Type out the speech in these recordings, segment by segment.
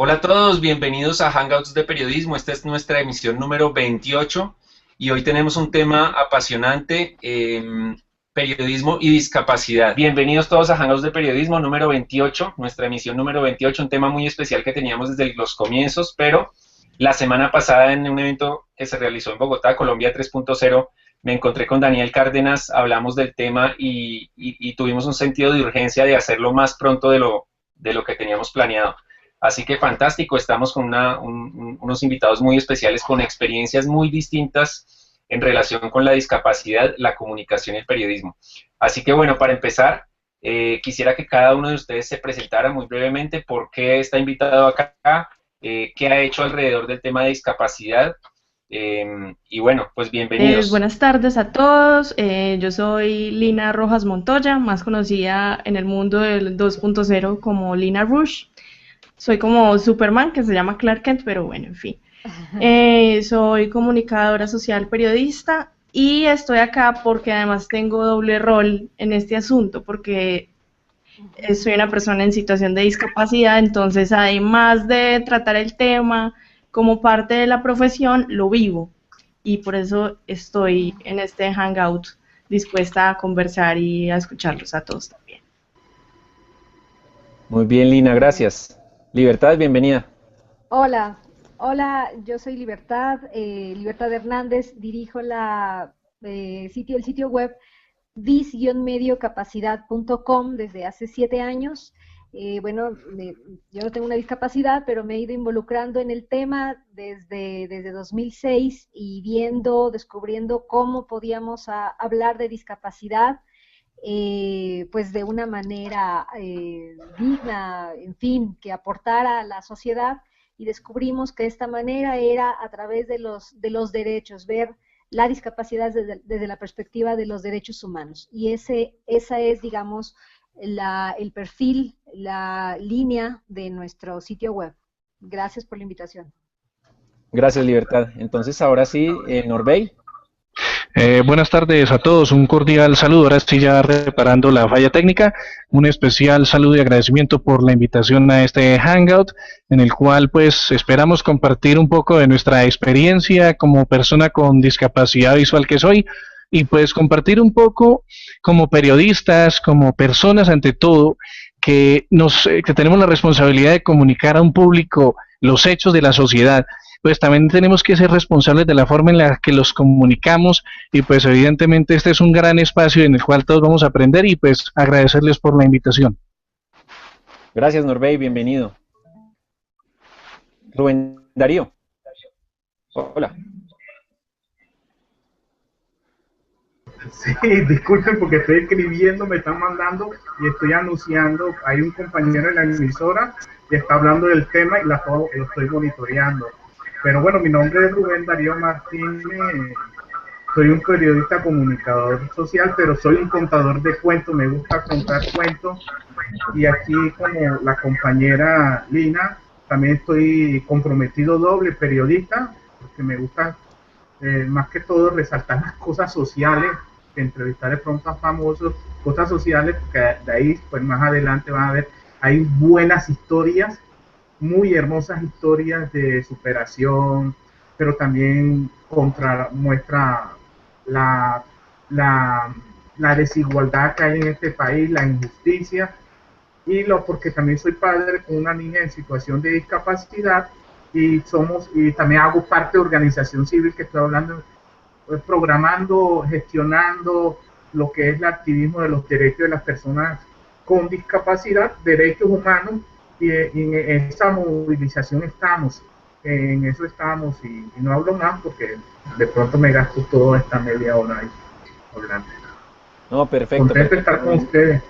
Hola a todos, bienvenidos a Hangouts de Periodismo. Esta es nuestra emisión número 28 y hoy tenemos un tema apasionante, periodismo y discapacidad. Bienvenidos todos a Hangouts de Periodismo número 28, nuestra emisión número 28, un tema muy especial que teníamos desde los comienzos, pero la semana pasada en un evento que se realizó en Bogotá, Colombia 3.0, me encontré con Daniel Cárdenas, hablamos del tema y tuvimos un sentido de urgencia de hacerlo más pronto de lo que teníamos planeado. Así que fantástico, estamos con unos invitados muy especiales con experiencias muy distintas en relación con la discapacidad, la comunicación y el periodismo. Así que bueno, para empezar, quisiera que cada uno de ustedes se presentara muy brevemente por qué está invitado acá, qué ha hecho alrededor del tema de discapacidad. Y bueno, pues bienvenidos. Buenas tardes a todos. Yo soy Lina Rojas Montoya, más conocida en el mundo del 2.0 como Lina Rush. Soy como Superman, que se llama Clark Kent, pero bueno, en fin. Soy comunicadora social, periodista, y estoy acá porque además tengo doble rol en este asunto, porque soy una persona en situación de discapacidad, entonces además de tratar el tema como parte de la profesión, lo vivo y por eso estoy en este hangout dispuesta a conversar y a escucharlos a todos también. Muy bien, Lina, gracias. Libertad, bienvenida. Hola, hola, yo soy Libertad Hernández, dirijo el sitio web dis-mediocapacidad.com desde hace 7 años. Bueno, yo no tengo una discapacidad, pero me he ido involucrando en el tema desde 2006 y descubriendo cómo podíamos hablar de discapacidad pues de una manera digna, en fin, que aportara a la sociedad, y descubrimos que esta manera era a través de los derechos, ver la discapacidad desde la perspectiva de los derechos humanos. Y esa es, digamos, el perfil, la línea de nuestro sitio web. Gracias por la invitación. Gracias, Libertad. Entonces, ahora sí, Norbey. Buenas tardes a todos, un cordial saludo. Ahora estoy ya reparando la falla técnica. Un especial saludo y agradecimiento por la invitación a este Hangout, en el cual pues esperamos compartir un poco de nuestra experiencia como persona con discapacidad visual que soy, y pues compartir un poco como periodistas, como personas ante todo, que tenemos la responsabilidad de comunicar a un público los hechos de la sociedad. Pues también tenemos que ser responsables de la forma en la que los comunicamos, y pues evidentemente este es un gran espacio en el cual todos vamos a aprender, y pues agradecerles por la invitación. Gracias, Norbey, bienvenido. Rubén Darío. Hola. Sí, disculpen porque estoy escribiendo, me están mandando y estoy anunciando. Hay un compañero en la emisora que está hablando del tema y lo estoy monitoreando. Pero bueno, mi nombre es Rubén Darío Martínez, soy un periodista comunicador social, pero soy un contador de cuentos, me gusta contar cuentos. Y aquí, como la compañera Lina, también estoy comprometido doble periodista, porque me gusta más que todo resaltar las cosas sociales, entrevistar de pronto a famosos, cosas sociales, porque de ahí pues más adelante van a ver, hay buenas historias, muy hermosas historias de superación, pero también muestra la, la, la desigualdad que hay en este país, la injusticia, porque también soy padre con una niña en situación de discapacidad, y también hago parte de organización civil, que estoy hablando, programando, gestionando lo que es el activismo de los derechos de las personas con discapacidad, derechos humanos, y en esa movilización estamos, en eso estamos, y no hablo más porque de pronto me gasto toda esta media hora ahí hablando. No, perfecto, Contento de perfecto, estar con Rubén. ustedes.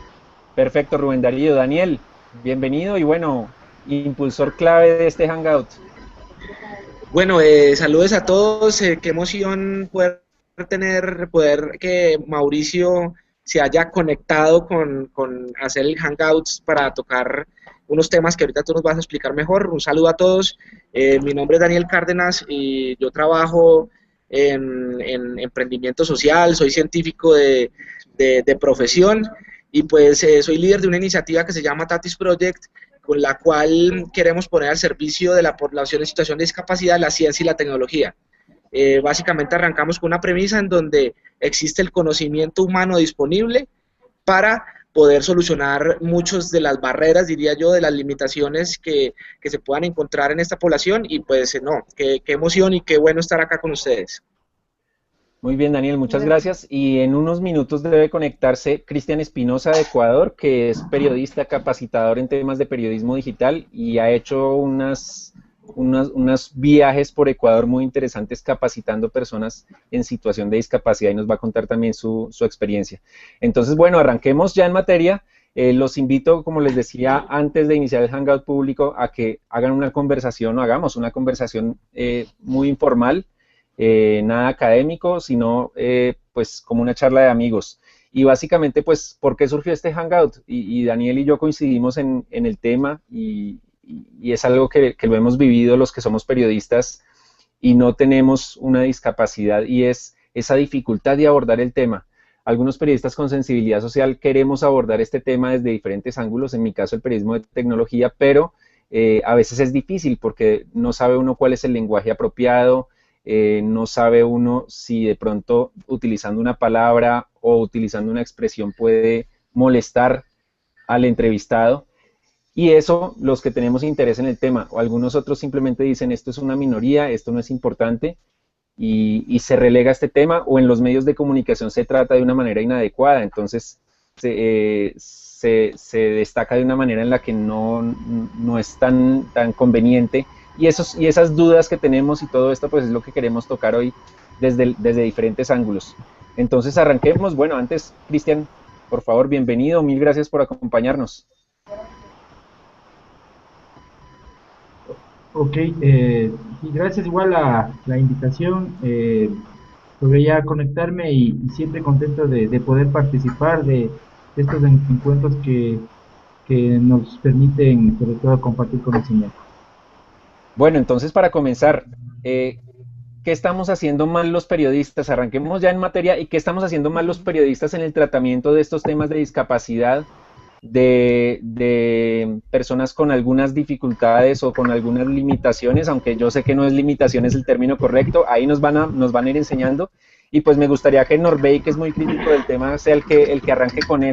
Perfecto, Rubén Darío. Daniel, bienvenido y bueno, impulsor clave de este Hangout. Bueno, saludos a todos, qué emoción poder que Mauricio se haya conectado con hacer el Hangouts para tocar unos temas que ahorita tú nos vas a explicar mejor. Un saludo a todos, mi nombre es Daniel Cárdenas y yo trabajo en emprendimiento social, soy científico de profesión, y pues soy líder de una iniciativa que se llama Tatis Project, con la cual queremos poner al servicio de la población en situación de discapacidad la ciencia y la tecnología. Básicamente arrancamos con una premisa en donde existe el conocimiento humano disponible para poder solucionar muchas de las barreras, diría yo, de las limitaciones que se puedan encontrar en esta población, y pues no, qué emoción y qué bueno estar acá con ustedes. Muy bien, Daniel, muchas gracias. Y en unos minutos debe conectarse Cristian Espinosa de Ecuador, que es periodista capacitador en temas de periodismo digital y ha hecho unos viajes por Ecuador muy interesantes capacitando personas en situación de discapacidad, y nos va a contar también su experiencia. Entonces, bueno, arranquemos ya en materia. Los invito, como les decía antes de iniciar el Hangout público, a que hagan una conversación, o hagamos una conversación muy informal, nada académico, sino pues como una charla de amigos. Y básicamente, pues, ¿por qué surgió este Hangout? Y Daniel y yo coincidimos en el tema, y es algo que lo hemos vivido los que somos periodistas y no tenemos una discapacidad, y es esa dificultad de abordar el tema. Algunos periodistas con sensibilidad social queremos abordar este tema desde diferentes ángulos, en mi caso el periodismo de tecnología, pero a veces es difícil porque no sabe uno cuál es el lenguaje apropiado, no sabe uno si de pronto utilizando una palabra o utilizando una expresión puede molestar al entrevistado. Y eso, los que tenemos interés en el tema, o algunos otros simplemente dicen esto es una minoría, esto no es importante, y se relega este tema, o en los medios de comunicación se trata de una manera inadecuada, entonces se destaca de una manera en la que no es tan conveniente, y esas dudas que tenemos y todo esto, pues es lo que queremos tocar hoy desde diferentes ángulos. Entonces arranquemos. Bueno, antes, Cristian, por favor, bienvenido, mil gracias por acompañarnos. Ok, y gracias igual a la invitación, sobre ya conectarme y siempre contento de poder participar de estos encuentros que nos permiten sobre todo compartir conocimiento. Bueno, entonces para comenzar, ¿qué estamos haciendo mal los periodistas? Arranquemos ya en materia. ¿Y qué estamos haciendo mal los periodistas en el tratamiento de estos temas de discapacidad, de personas con algunas dificultades o con algunas limitaciones? Aunque yo sé que no es limitación, es el término correcto. Ahí nos van a ir enseñando. Y pues me gustaría que Norbey, que es muy crítico del tema, sea el que arranque con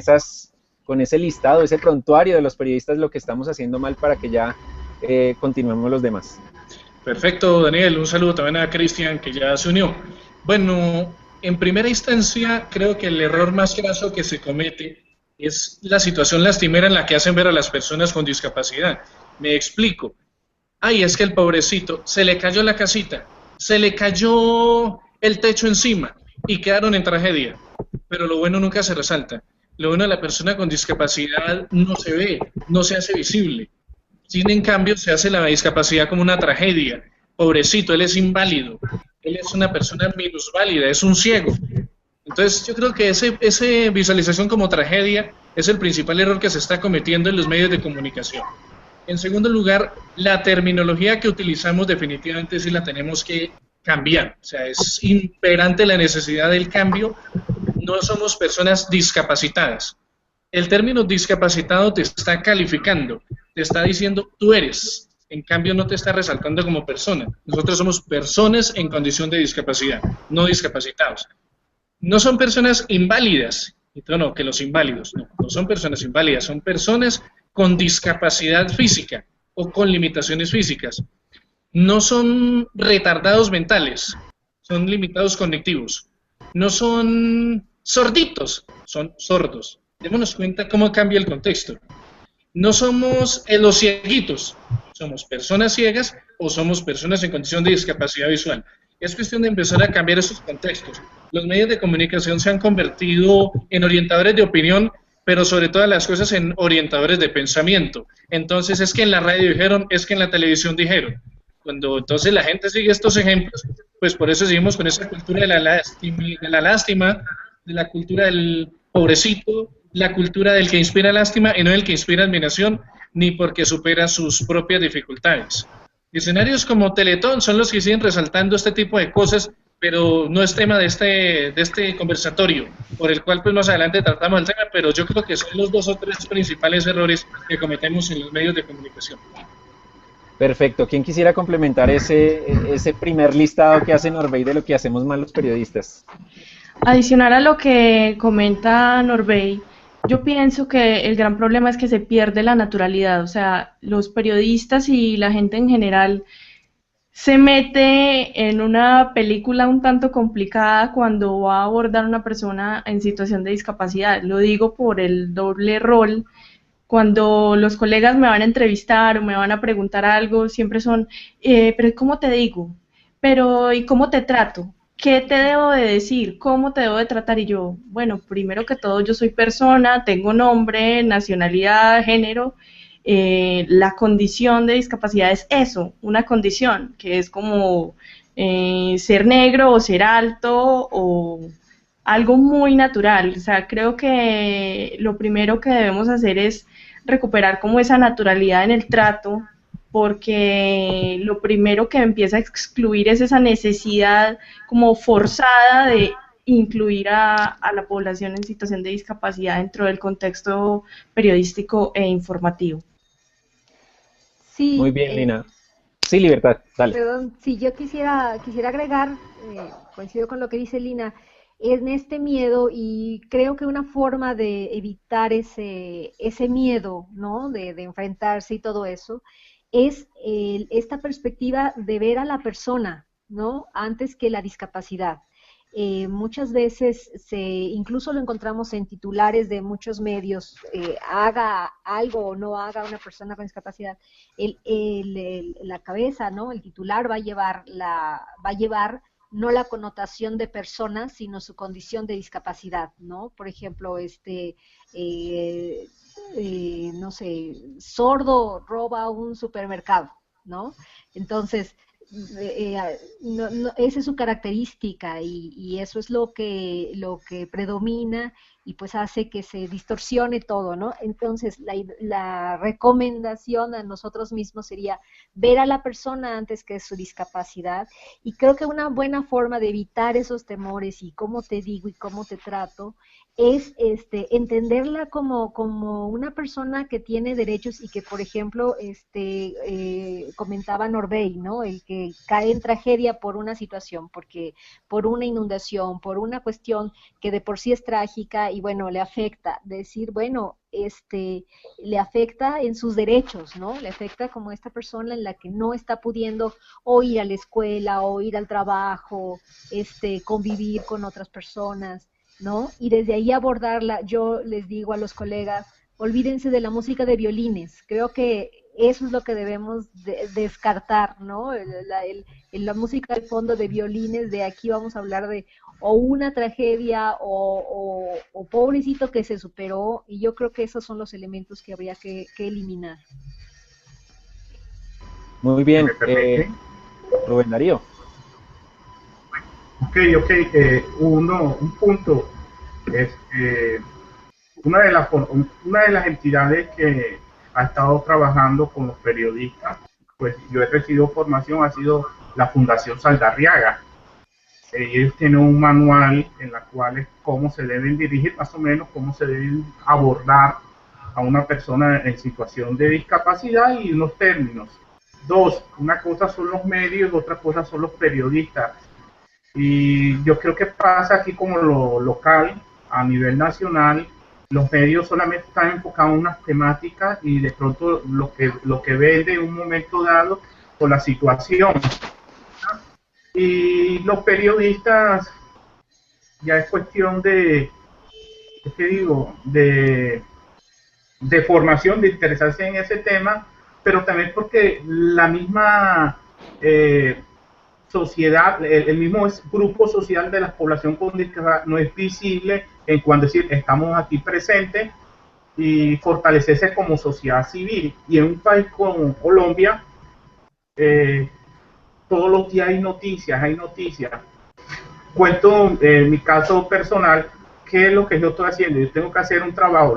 ese listado, ese prontuario de los periodistas, lo que estamos haciendo mal, para que ya continuemos los demás. Perfecto, Daniel, un saludo también a Cristian, que ya se unió. Bueno, en primera instancia, creo que el error más graso que se comete es la situación lastimera en la que hacen ver a las personas con discapacidad. Me explico. Ay, es que el pobrecito, se le cayó la casita, se le cayó el techo encima y quedaron en tragedia. Pero lo bueno nunca se resalta. Lo bueno de la persona con discapacidad no se ve, no se hace visible. Sin en cambio, se hace la discapacidad como una tragedia. Pobrecito, él es inválido, él es una persona minusválida, es un ciego. Entonces, yo creo que esa visualización como tragedia es el principal error que se está cometiendo en los medios de comunicación. En segundo lugar, la terminología que utilizamos definitivamente sí la tenemos que cambiar. O sea, es imperante la necesidad del cambio. No somos personas discapacitadas. El término discapacitado te está calificando, te está diciendo tú eres, en cambio no te está resaltando como persona. Nosotros somos personas en condición de discapacidad, no discapacitados. No son personas inválidas, no, que los inválidos, no son personas inválidas, son personas con discapacidad física o con limitaciones físicas. No son retardados mentales, son limitados cognitivos. No son sorditos, son sordos. Démonos cuenta cómo cambia el contexto. No somos los cieguitos, somos personas ciegas o somos personas en condición de discapacidad visual. Es cuestión de empezar a cambiar esos contextos. Los medios de comunicación se han convertido en orientadores de opinión, pero sobre todas las cosas en orientadores de pensamiento. Entonces es que en la radio dijeron, es que en la televisión dijeron. Cuando entonces la gente sigue estos ejemplos, pues por eso seguimos con esa cultura de la lástima, de la cultura del pobrecito, la cultura del que inspira lástima y no del que inspira admiración, ni porque supera sus propias dificultades. Escenarios como Teletón son los que siguen resaltando este tipo de cosas pero no es tema de este conversatorio, por el cual pues más adelante tratamos el tema, pero yo creo que son los 2 o 3 principales errores que cometemos en los medios de comunicación. Perfecto. ¿Quién quisiera complementar ese primer listado que hace Norbey de lo que hacemos mal los periodistas? Adicional a lo que comenta Norbey, yo pienso que el gran problema es que se pierde la naturalidad, o sea, los periodistas y la gente en general se mete en una película un tanto complicada cuando va a abordar a una persona en situación de discapacidad. Lo digo por el doble rol. Cuando los colegas me van a entrevistar o me van a preguntar algo, siempre son, pero ¿cómo te digo? Pero ¿y cómo te trato? ¿Qué te debo de decir? ¿Cómo te debo de tratar? Y yo, bueno, primero que todo yo soy persona, tengo nombre, nacionalidad, género. La condición de discapacidad es eso, una condición, que es como ser negro o ser alto o algo muy natural. O sea, creo que lo primero que debemos hacer es recuperar como esa naturalidad en el trato, porque lo primero que empieza a excluir es esa necesidad como forzada de incluir a la población en situación de discapacidad dentro del contexto periodístico e informativo. Sí, Muy bien, Lina. Sí, Libertad, dale. Perdón, si yo quisiera agregar, coincido con lo que dice Lina, en este miedo, y creo que una forma de evitar ese miedo, ¿no? De enfrentarse y todo eso, es esta perspectiva de ver a la persona, ¿no? Antes que la discapacidad. Muchas veces incluso lo encontramos en titulares de muchos medios, haga algo o no haga una persona con discapacidad, la cabeza, ¿no? El titular va a llevar no la connotación de persona, sino su condición de discapacidad, ¿no? Por ejemplo, no sé, sordo roba un supermercado, ¿no? Entonces, esa es su característica y eso es lo que predomina y pues hace que se distorsione todo, ¿no? Entonces la recomendación a nosotros mismos sería ver a la persona antes que su discapacidad, y creo que una buena forma de evitar esos temores y cómo te digo y cómo te trato es entenderla como una persona que tiene derechos y que, por ejemplo, comentaba Norbey, ¿no? El que cae en tragedia por una situación, por una inundación, por una cuestión que de por sí es trágica y bueno, le afecta. Decir, bueno, le afecta en sus derechos, ¿no? Le afecta como esta persona en la que no está pudiendo o ir a la escuela o ir al trabajo, convivir con otras personas, ¿no? Y desde ahí abordarla. Yo les digo a los colegas, olvídense de la música de violines, creo que eso es lo que debemos descartar, ¿no? La música de fondo de violines, de aquí vamos a hablar de o una tragedia o pobrecito que se superó, y yo creo que esos son los elementos que habría que eliminar. Muy bien, Rubén Darío. Ok, un punto es una de las entidades que ha estado trabajando con los periodistas, pues yo he recibido formación, ha sido la Fundación Saldarriaga. Ellos tienen un manual en la cual es cómo se deben dirigir, más o menos cómo se deben abordar a una persona en situación de discapacidad y unos términos. Dos, una cosa son los medios, otra cosa son los periodistas. Y yo creo que pasa aquí como lo local, a nivel nacional, los medios solamente están enfocados en unas temáticas y de pronto lo que vende en un momento dado por la situación. Y los periodistas ya es cuestión de formación, de interesarse en ese tema, pero también porque la misma sociedad, el mismo grupo social de la población con discapacidad no es visible en cuanto a decir estamos aquí presentes y fortalecerse como sociedad civil. Y en un país como Colombia, todos los días hay noticias. Cuento mi caso personal, qué es lo que yo estoy haciendo. Yo tengo que hacer un trabajo.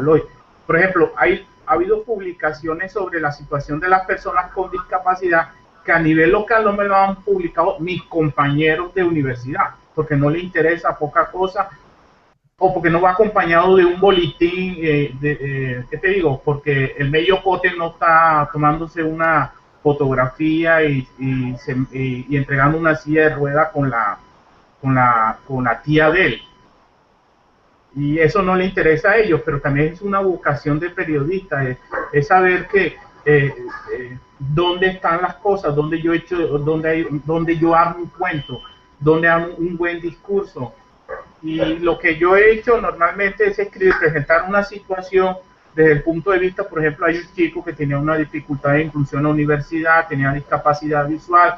Por ejemplo, ha habido publicaciones sobre la situación de las personas con discapacidad que a nivel local no me lo han publicado mis compañeros de universidad, porque no le interesa poca cosa, o porque no va acompañado de un boletín, ¿qué te digo? Porque el medio cote no está tomándose una fotografía y entregando una silla de ruedas con la tía de él. Y eso no le interesa a ellos, pero también es una vocación de periodista, es saber que dónde están las cosas, dónde yo armo un cuento, dónde armo un buen discurso. Y lo que yo he hecho normalmente es escribir, presentar una situación desde el punto de vista, por ejemplo, hay un chico que tenía una dificultad de inclusión en la universidad, tenía discapacidad visual,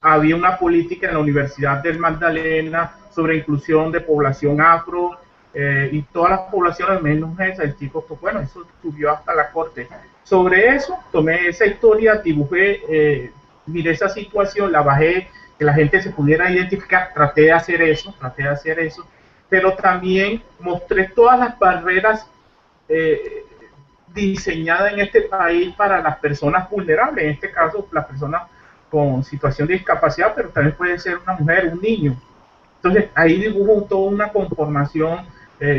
había una política en la Universidad del Magdalena sobre inclusión de población afro, y todas las poblaciones menos esa. El chico, pues bueno, eso subió hasta la corte. Sobre eso, tomé esa historia, dibujé, miré esa situación, la bajé, que la gente se pudiera identificar, traté de hacer eso, pero también mostré todas las barreras diseñadas en este país para las personas vulnerables, en este caso las personas con situación de discapacidad, pero también puede ser una mujer, un niño. Entonces ahí dibujo toda una conformación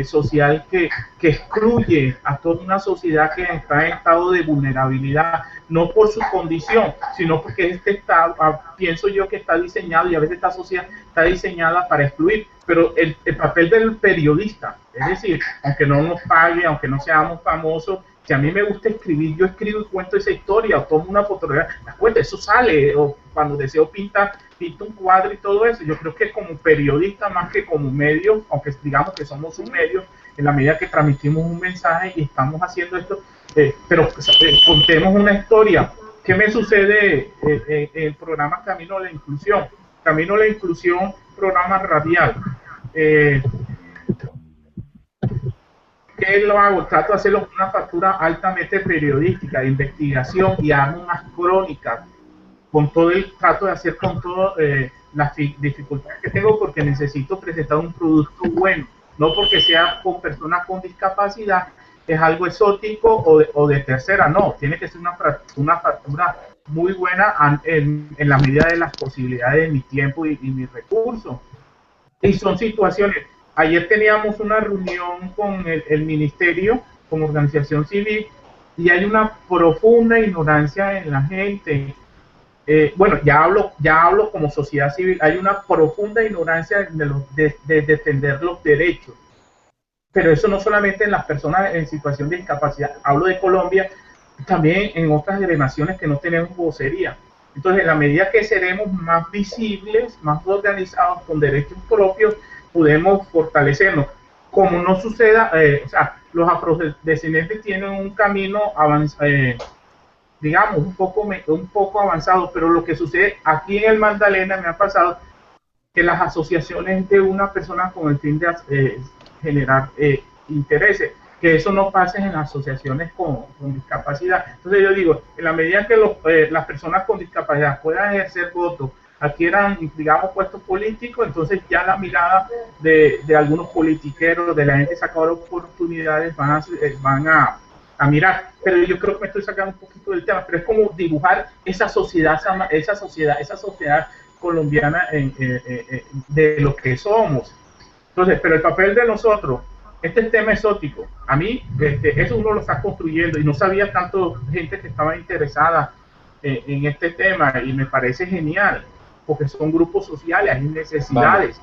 social que excluye a toda una sociedad que está en estado de vulnerabilidad, no por su condición, sino porque este estado, pienso yo que está diseñado, y a veces esta sociedad está diseñada para excluir, pero el papel del periodista, es decir, aunque no nos pague, aunque no seamos famosos, si a mí me gusta escribir, yo escribo y cuento esa historia, o tomo una fotografía, la cuento, eso sale, o cuando deseo pintar, pinto un cuadro y todo eso. Yo creo que como periodista, más que como medio, aunque digamos que somos un medio, en la medida que transmitimos un mensaje y estamos haciendo esto, pero contemos una historia. ¿Qué me sucede en el programa Camino a la Inclusión? Camino a la Inclusión, programa radial. ¿Qué lo hago? Trato de hacerlo con una factura altamente periodística, de investigación, y hago unas crónicas, trato de hacer con todas las dificultades que tengo, porque necesito presentar un producto bueno, no porque sea con personas con discapacidad, es algo exótico o de tercera, no, tiene que ser una factura muy buena en la medida de las posibilidades de mi tiempo y mis recursos. Y son situaciones. Ayer teníamos una reunión con el ministerio, con organización civil, y hay una profunda ignorancia en la gente. Bueno, ya hablo como sociedad civil, hay una profunda ignorancia de defender los derechos. Pero eso no solamente en las personas en situación de discapacidad, hablo de Colombia, también en otras naciones que no tenemos vocería. Entonces, en la medida que seremos más visibles, más organizados, con derechos propios, podemos fortalecernos. Como no suceda, o sea, los afrodescendientes tienen un camino digamos, un poco avanzado, pero lo que sucede aquí en el Magdalena me ha pasado que las asociaciones de una persona con el fin de generar intereses, que eso no pase en las asociaciones con discapacidad. Entonces yo digo, en la medida que las personas con discapacidad puedan ejercer voto, adquieran, digamos, puestos políticos, entonces ya la mirada de algunos politiqueros, de la gente sacadora de oportunidades, van a mirar. Pero yo creo que me estoy sacando un poquito del tema, pero es como dibujar esa sociedad colombiana de lo que somos. Entonces, pero el papel de nosotros, este tema exótico, a mí, eso uno lo está construyendo, y no sabía tanto gente que estaba interesada en este tema, y me parece genial, porque son grupos sociales, hay necesidades,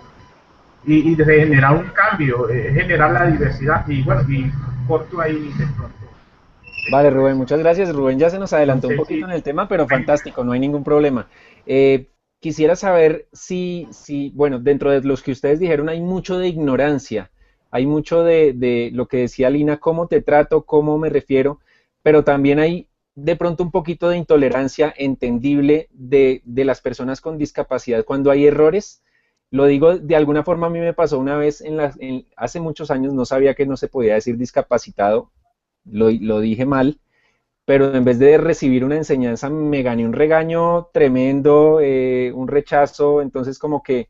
y de generar un cambio, generar la diversidad, y bueno, y corto ahí de pronto. Vale, Rubén, muchas gracias. Rubén ya se nos adelantó un poquito en el tema, pero fantástico, no hay ningún problema. Quisiera saber si, bueno, dentro de los que ustedes dijeron hay mucho de ignorancia, hay mucho de lo que decía Lina, cómo te trato, cómo me refiero, pero también hay de pronto un poquito de intolerancia entendible de las personas con discapacidad cuando hay errores. Lo digo de alguna forma, a mí me pasó una vez hace muchos años, no sabía que no se podía decir discapacitado, lo dije mal, pero en vez de recibir una enseñanza me gané un regaño tremendo, un rechazo. Entonces como que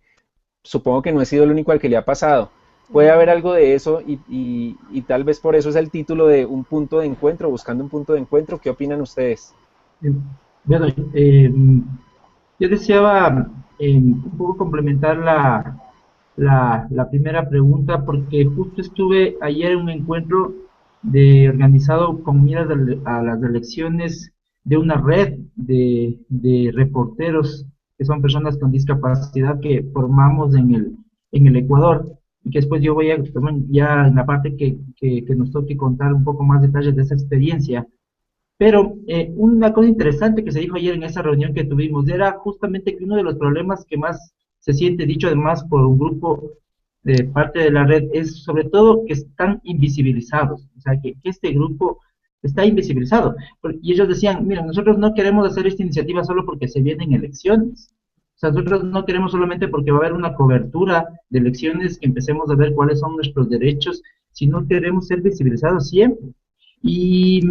supongo que no he sido el único al que le ha pasado. Puede haber algo de eso y tal vez por eso es el título de un punto de encuentro, buscando un punto de encuentro. ¿Qué opinan ustedes? Bueno, yo deseaba un poco complementar la primera pregunta porque justo estuve ayer en un encuentro organizado con miras a las elecciones de una red de reporteros que son personas con discapacidad que formamos en el Ecuador y que después yo voy a, también ya en la parte que nos toque contar un poco más detalles de esa experiencia. Pero una cosa interesante que se dijo ayer en esa reunión que tuvimos era justamente que uno de los problemas que más se siente dicho además por un grupo de parte de la red es sobre todo que están invisibilizados, o sea, que este grupo está invisibilizado. Y ellos decían, mira, nosotros no queremos hacer esta iniciativa solo porque se vienen elecciones. O sea, nosotros no queremos solamente porque va a haber una cobertura de elecciones que empecemos a ver cuáles son nuestros derechos, sino queremos ser visibilizados siempre. Y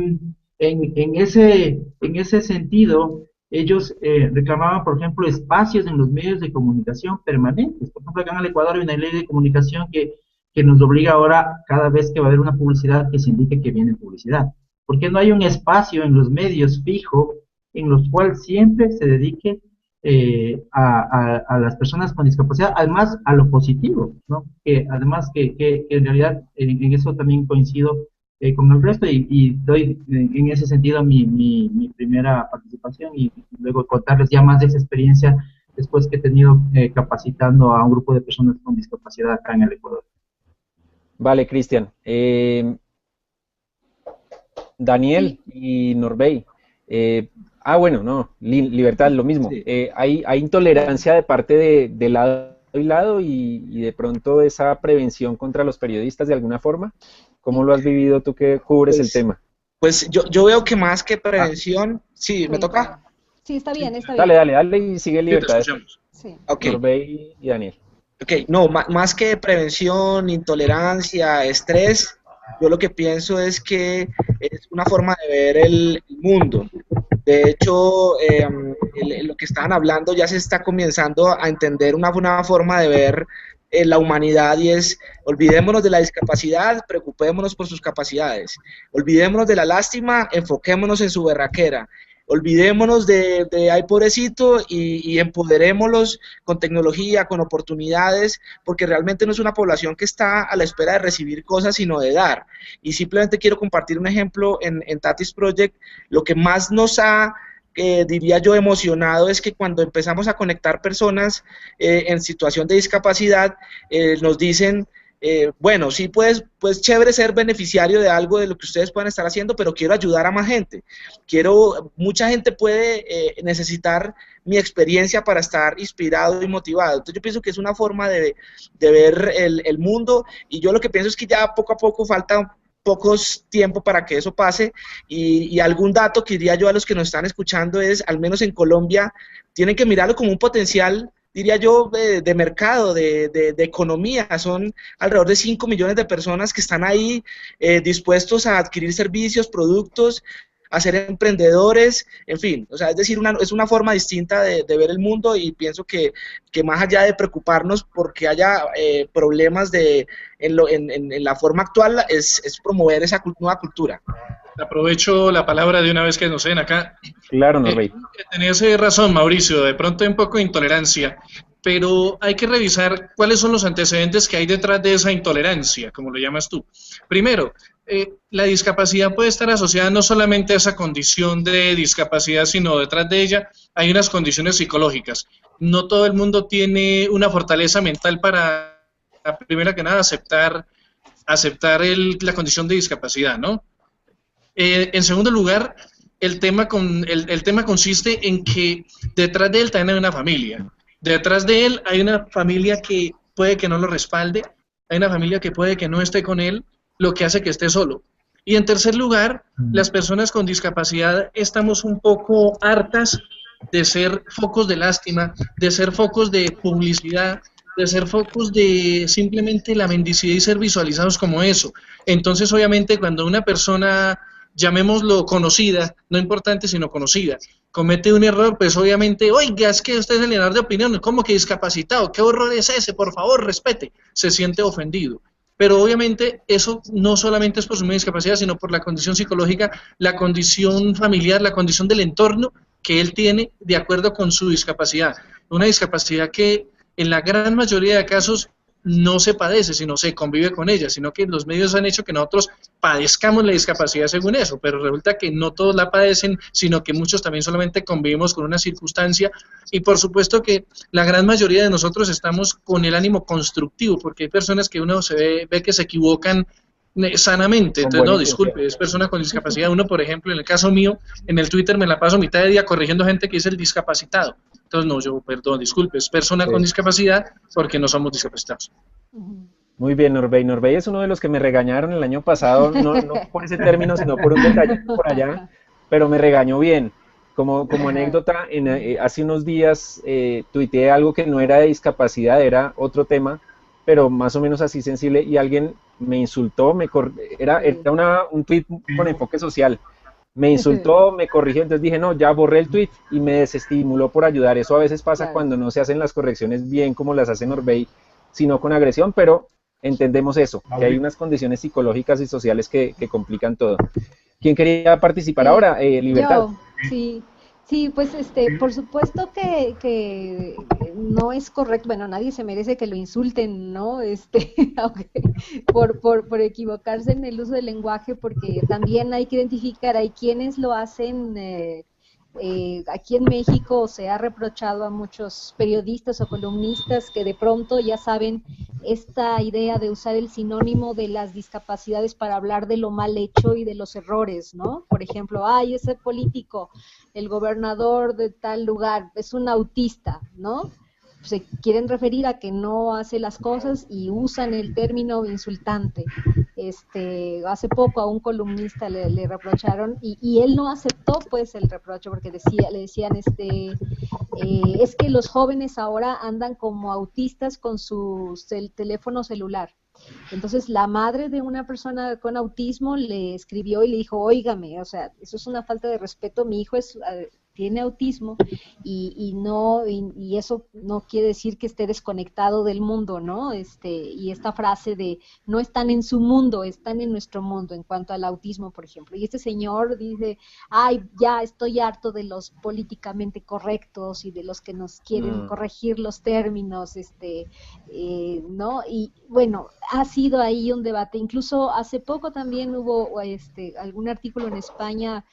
en ese sentido, ellos reclamaban, por ejemplo, espacios en los medios de comunicación permanentes. Por ejemplo, acá en el Ecuador hay una ley de comunicación que nos obliga ahora, cada vez que va a haber una publicidad, que se indique que viene publicidad. ¿Por qué no hay un espacio en los medios fijo en los cuales siempre se dedique a las personas con discapacidad, además a lo positivo, ¿no? Que además que en realidad en eso también coincido con el resto y doy en ese sentido mi primera participación y luego contarles ya más de esa experiencia después que he tenido capacitando a un grupo de personas con discapacidad acá en el Ecuador. Vale, Cristian. Daniel y Norbey. Bueno, no, Libertad, lo mismo. Sí. Hay intolerancia de parte de lado y lado y de pronto esa prevención contra los periodistas de alguna forma. ¿Cómo lo has vivido tú que cubres el tema? Pues yo veo que más que prevención, sí, ¿me toca? Sí, está bien, está bien. Dale y sigue Libertad. Sí. Okay. Norbey y Daniel. Ok, no, más que prevención, intolerancia, estrés, yo lo que pienso es que es una forma de ver el mundo. De hecho, lo que estaban hablando ya se está comenzando a entender una forma de ver la humanidad y es, olvidémonos de la discapacidad, preocupémonos por sus capacidades. Olvidémonos de la lástima, enfoquémonos en su berraquera. Olvidémonos de ay pobrecito y empoderémoslos con tecnología, con oportunidades, porque realmente no es una población que está a la espera de recibir cosas, sino de dar. Y simplemente quiero compartir un ejemplo en Tatis Project. Lo que más nos ha, diría yo, emocionado es que cuando empezamos a conectar personas en situación de discapacidad, nos dicen, bueno, sí, pues chévere ser beneficiario de algo de lo que ustedes puedan estar haciendo, pero quiero ayudar a más gente. Mucha gente puede necesitar mi experiencia para estar inspirado y motivado. Entonces yo pienso que es una forma de ver el mundo, y yo lo que pienso es que ya poco a poco falta pocos tiempo para que eso pase, y algún dato que diría yo a los que nos están escuchando es, al menos en Colombia, tienen que mirarlo como un potencial, diría yo, de mercado, de economía. Son alrededor de 5 millones de personas que están ahí dispuestos a adquirir servicios, productos, a ser emprendedores, en fin, o sea, es decir, es una forma distinta de ver el mundo, y pienso que más allá de preocuparnos porque haya problemas en la forma actual, es promover esa nueva cultura. Aprovecho la palabra de una vez que nos ven acá. Claro, Norbey. Tenés razón, Mauricio, de pronto hay un poco de intolerancia, pero hay que revisar cuáles son los antecedentes que hay detrás de esa intolerancia, como lo llamas tú. Primero, la discapacidad puede estar asociada no solamente a esa condición de discapacidad, sino detrás de ella hay unas condiciones psicológicas. No todo el mundo tiene una fortaleza mental para, primero que nada, aceptar la condición de discapacidad, ¿no? En segundo lugar, el tema consiste en que detrás de él también hay una familia. Detrás de él hay una familia que puede que no lo respalde, hay una familia que puede que no esté con él, lo que hace que esté solo. Y en tercer lugar, las personas con discapacidad estamos un poco hartas de ser focos de lástima, de ser focos de publicidad, de ser focos de simplemente la mendicidad y ser visualizados como eso. Entonces, obviamente, cuando una persona, llamémoslo conocida, no importante sino conocida, comete un error, pues obviamente, oiga, es que usted es el generador de opiniones, ¿cómo que discapacitado? ¿Qué horror es ese? Por favor, respete. Se siente ofendido. Pero obviamente eso no solamente es por su discapacidad, sino por la condición psicológica, la condición familiar, la condición del entorno que él tiene de acuerdo con su discapacidad. Una discapacidad que en la gran mayoría de casos no se padece, sino se convive con ella, sino que los medios han hecho que nosotros padezcamos la discapacidad según eso, pero resulta que no todos la padecen, sino que muchos también solamente convivimos con una circunstancia, y por supuesto que la gran mayoría de nosotros estamos con el ánimo constructivo, porque hay personas que uno se ve que se equivocan sanamente, entonces no, disculpe, es persona con discapacidad. Uno, por ejemplo, en el caso mío, en el Twitter me la paso mitad de día corrigiendo gente que es el discapacitado. Entonces no, yo, perdón, disculpe, es persona con discapacidad porque no somos discapacitados. Muy bien, Norbey. Norbey es uno de los que me regañaron el año pasado, no por ese término, sino por un detalle por allá, pero me regañó bien. Como anécdota, hace unos días tuiteé algo que no era de discapacidad, era otro tema, pero más o menos así sensible, y alguien me insultó, era un tweet con enfoque social, me insultó, me corrigió, entonces dije, no, ya borré el tweet y me desestimuló por ayudar. Eso a veces pasa cuando no se hacen las correcciones bien como las hace Norbey, sino con agresión, pero entendemos eso, que hay unas condiciones psicológicas y sociales que complican todo. ¿Quién quería participar ahora? Libertad. Yo, sí. Sí, pues por supuesto que no es correcto, bueno, nadie se merece que lo insulten, ¿no? Por equivocarse en el uso del lenguaje, porque también hay que identificar, hay quienes lo hacen. Aquí en México se ha reprochado a muchos periodistas o columnistas que de pronto ya saben esta idea de usar el sinónimo de las discapacidades para hablar de lo mal hecho y de los errores, ¿no? Por ejemplo, ay, ese político, el gobernador de tal lugar, es un autista, ¿no? Se quieren referir a que no hace las cosas y usan el término insultante. Hace poco a un columnista le reprocharon y él no aceptó pues el reproche porque le decían es que los jóvenes ahora andan como autistas con su teléfono celular. Entonces la madre de una persona con autismo le escribió y le dijo, óigame, o sea, eso es una falta de respeto, mi hijo tiene autismo y eso no quiere decir que esté desconectado del mundo, ¿no? Y esta frase de no están en su mundo, están en nuestro mundo en cuanto al autismo, por ejemplo. Y este señor dice, ay, ya estoy harto de los políticamente correctos y de los que nos quieren corregir los términos, ¿no? Y bueno, ha sido ahí un debate. Incluso hace poco también hubo algún artículo en España,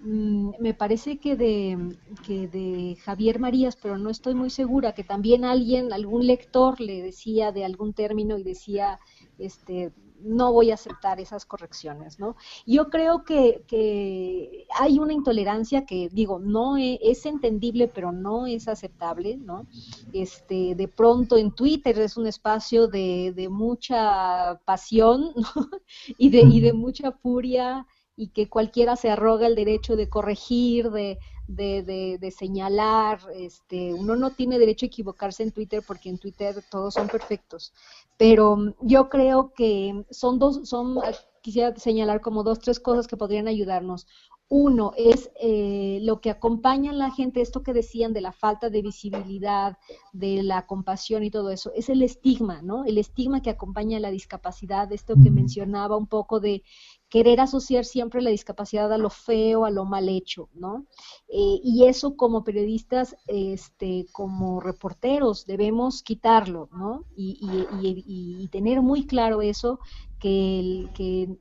me parece que de Javier Marías, pero no estoy muy segura, que también algún lector le decía de algún término y decía, no voy a aceptar esas correcciones, ¿no? Yo creo que hay una intolerancia que, digo, no es entendible, pero no es aceptable, ¿no? De pronto en Twitter es un espacio de mucha pasión, ¿no? y de mucha furia, y que cualquiera se arroga el derecho de corregir, de señalar. Uno no tiene derecho a equivocarse en Twitter porque en Twitter todos son perfectos, pero yo creo que quisiera señalar como 2, 3 cosas que podrían ayudarnos. Uno es lo que acompaña a la gente, esto que decían de la falta de visibilidad, de la compasión y todo eso, es el estigma, ¿no? El estigma que acompaña a la discapacidad, esto que mencionaba un poco de querer asociar siempre la discapacidad a lo feo, a lo mal hecho, ¿no? Y eso como periodistas, como reporteros, debemos quitarlo, ¿no? Y tener muy claro eso, que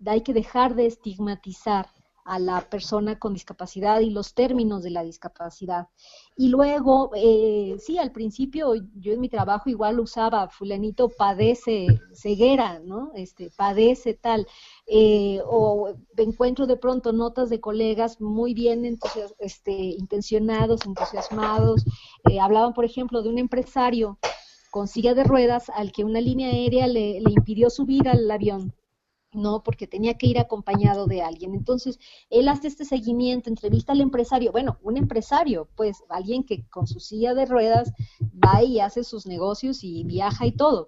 hay que dejar de estigmatizar a la persona con discapacidad y los términos de la discapacidad. Y luego, sí, al principio yo en mi trabajo igual usaba fulanito padece ceguera, ¿no? Padece tal, o encuentro de pronto notas de colegas muy bien intencionados, entusiasmados, hablaban por ejemplo de un empresario con silla de ruedas al que una línea aérea le impidió subir al avión, no, porque tenía que ir acompañado de alguien. Entonces, él hace este seguimiento, entrevista al empresario, bueno, un empresario, pues, alguien que con su silla de ruedas va y hace sus negocios y viaja y todo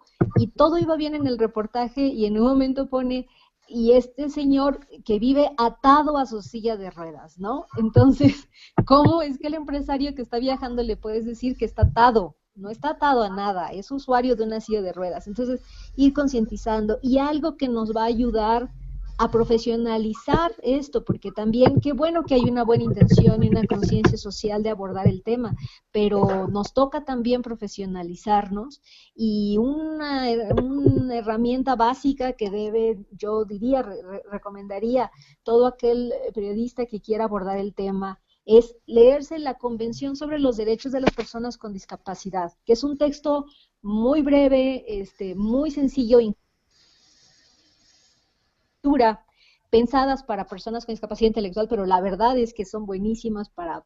iba bien en el reportaje, y en un momento pone, y este señor que vive atado a su silla de ruedas, ¿no? Entonces, ¿cómo es que el empresario que está viajando le puedes decir que está atado? No está atado a nada, es usuario de una silla de ruedas. Entonces, ir concientizando. Y algo que nos va a ayudar a profesionalizar esto, porque también qué bueno que hay una buena intención y una conciencia social de abordar el tema, pero nos toca también profesionalizarnos y una herramienta básica que yo diría, recomendaría todo aquel periodista que quiera abordar el tema, es leerse la Convención sobre los Derechos de las Personas con Discapacidad, que es un texto muy breve, muy sencillo, pensadas para personas con discapacidad intelectual, pero la verdad es que son buenísimas para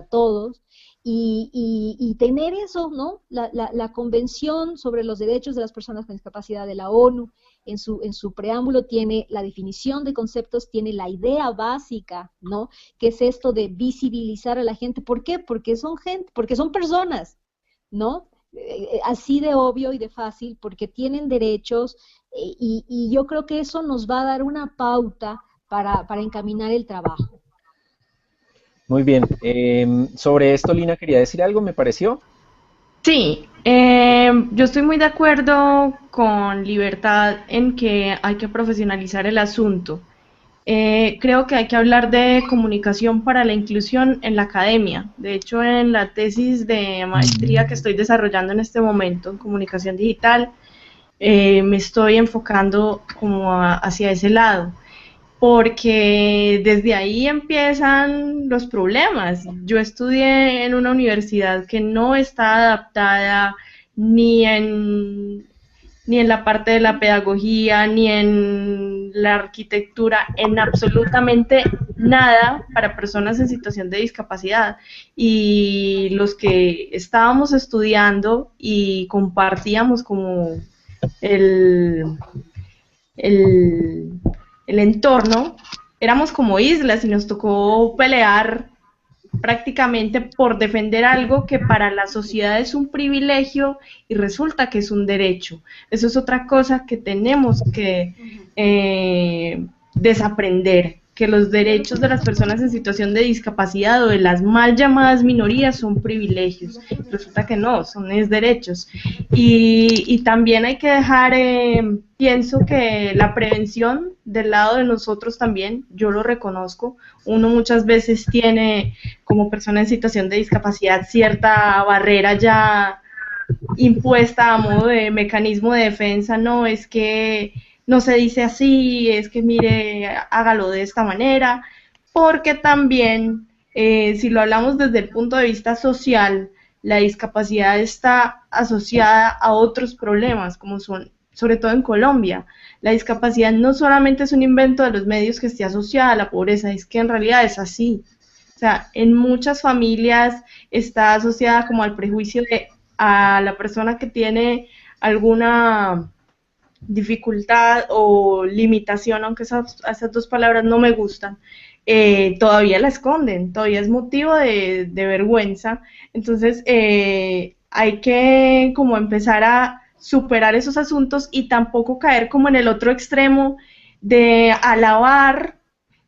todos, y tener eso, ¿no? La Convención sobre los Derechos de las Personas con Discapacidad de la ONU, en su preámbulo tiene la definición de conceptos, tiene la idea básica, ¿no? Que es esto de visibilizar a la gente. ¿Por qué? Porque son gente, porque son personas, ¿no? Así de obvio y de fácil, porque tienen derechos, y yo creo que eso nos va a dar una pauta para encaminar el trabajo. Muy bien. Sobre esto, Lina, quería decir algo, me pareció. Sí, yo estoy muy de acuerdo con Libertad en que hay que profesionalizar el asunto. Creo que hay que hablar de comunicación para la inclusión en la academia. De hecho, en la tesis de maestría que estoy desarrollando en este momento en comunicación digital, me estoy enfocando como hacia ese lado, porque desde ahí empiezan los problemas. Yo estudié en una universidad que no está adaptada ni en la parte de la pedagogía, ni en la arquitectura, en absolutamente nada para personas en situación de discapacidad. Y los que estábamos estudiando y compartíamos como el entorno, éramos como islas y nos tocó pelear prácticamente por defender algo que para la sociedad es un privilegio y resulta que es un derecho. Eso es otra cosa que tenemos que desaprender, que los derechos de las personas en situación de discapacidad o de las mal llamadas minorías son privilegios. Resulta que no, son derechos. Y también hay que dejar, pienso que la prevención del lado de nosotros también, yo lo reconozco, uno muchas veces tiene como persona en situación de discapacidad cierta barrera ya impuesta a modo de mecanismo de defensa, no, es que no se dice así, es que mire, hágalo de esta manera, porque también, si lo hablamos desde el punto de vista social, la discapacidad está asociada a otros problemas, como son, sobre todo en Colombia, la discapacidad no solamente es un invento de los medios que esté asociada a la pobreza, es que en realidad es así. O sea, en muchas familias está asociada como al prejuicio de a la persona que tiene alguna dificultad o limitación, aunque esas dos palabras no me gustan, todavía la esconden, todavía es motivo de vergüenza. Entonces hay que como empezar a superar esos asuntos y tampoco caer como en el otro extremo de alabar,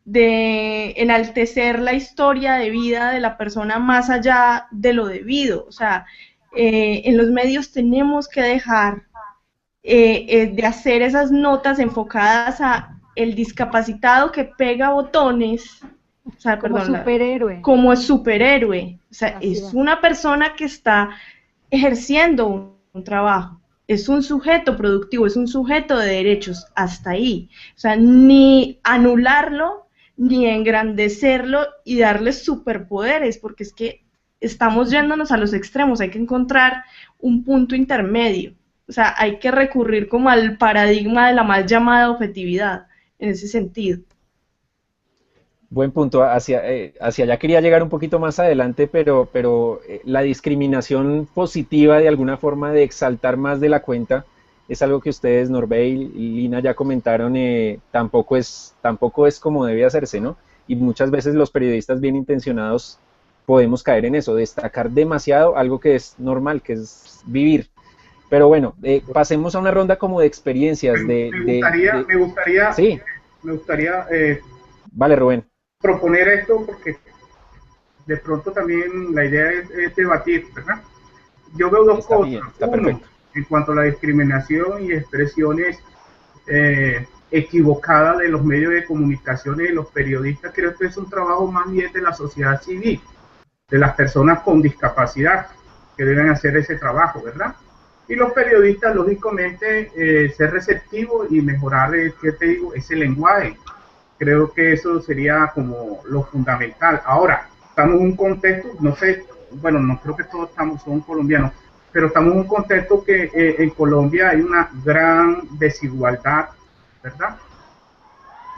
de enaltecer la historia de vida de la persona más allá de lo debido. O sea, en los medios tenemos que dejar de hacer esas notas enfocadas a el discapacitado que pega botones, o sea, como perdón, superhéroe. Como superhéroe. O sea, Así es es. una persona que está ejerciendo un trabajo, es un sujeto productivo, es un sujeto de derechos, hasta ahí. O sea, ni anularlo, ni engrandecerlo y darle superpoderes, porque es que estamos yéndonos a los extremos, hay que encontrar un punto intermedio. O sea, hay que recurrir como al paradigma de la mal llamada objetividad, en ese sentido. Buen punto, hacia allá quería llegar un poquito más adelante, pero la discriminación positiva de alguna forma de exaltar más de la cuenta es algo que ustedes, Norbey y Lina, ya comentaron, tampoco es como debe hacerse, ¿no? Y muchas veces los periodistas bien intencionados podemos caer en eso, destacar demasiado algo que es normal, que es vivir. Pero bueno, pasemos a una ronda como de experiencias. Me gustaría, sí. Vale, Rubén. Proponer esto porque de pronto también la idea es debatir, ¿verdad? Yo veo dos cosas. Está perfecto. En cuanto a la discriminación y expresiones equivocada de los medios de comunicación y de los periodistas. Creo que es un trabajo más bien de la sociedad civil, de las personas con discapacidad que deben hacer ese trabajo, ¿verdad? Y los periodistas, lógicamente, ser receptivos y mejorar, ¿qué te digo?, ese lenguaje. Creo que eso sería como lo fundamental. Ahora, estamos en un contexto, no sé, bueno, no creo que todos son colombianos, pero estamos en un contexto que en Colombia hay una gran desigualdad, ¿verdad?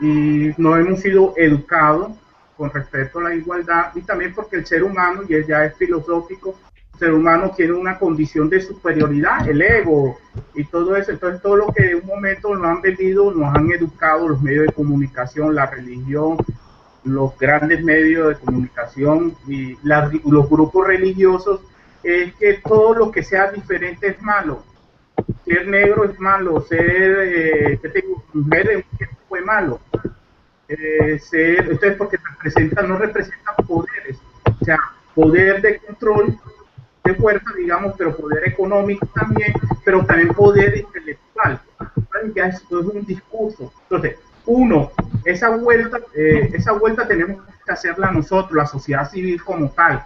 Y no hemos sido educados con respecto a la igualdad, y también porque el ser humano, y ya es filosófico, el ser humano tiene una condición de superioridad, el ego y todo eso. Entonces todo lo que en un momento nos han vendido, nos han educado los medios de comunicación, la religión, los grandes medios de comunicación y los grupos religiosos, es que todo lo que sea diferente es malo. Ser negro es malo, ser mujer en un tiempo fue malo. Entonces, porque no representa poderes, o sea, poder de control, de fuerza, digamos, pero poder económico también, pero también poder intelectual. Ya es un discurso. Entonces, esa vuelta tenemos que hacerla nosotros, la sociedad civil como tal,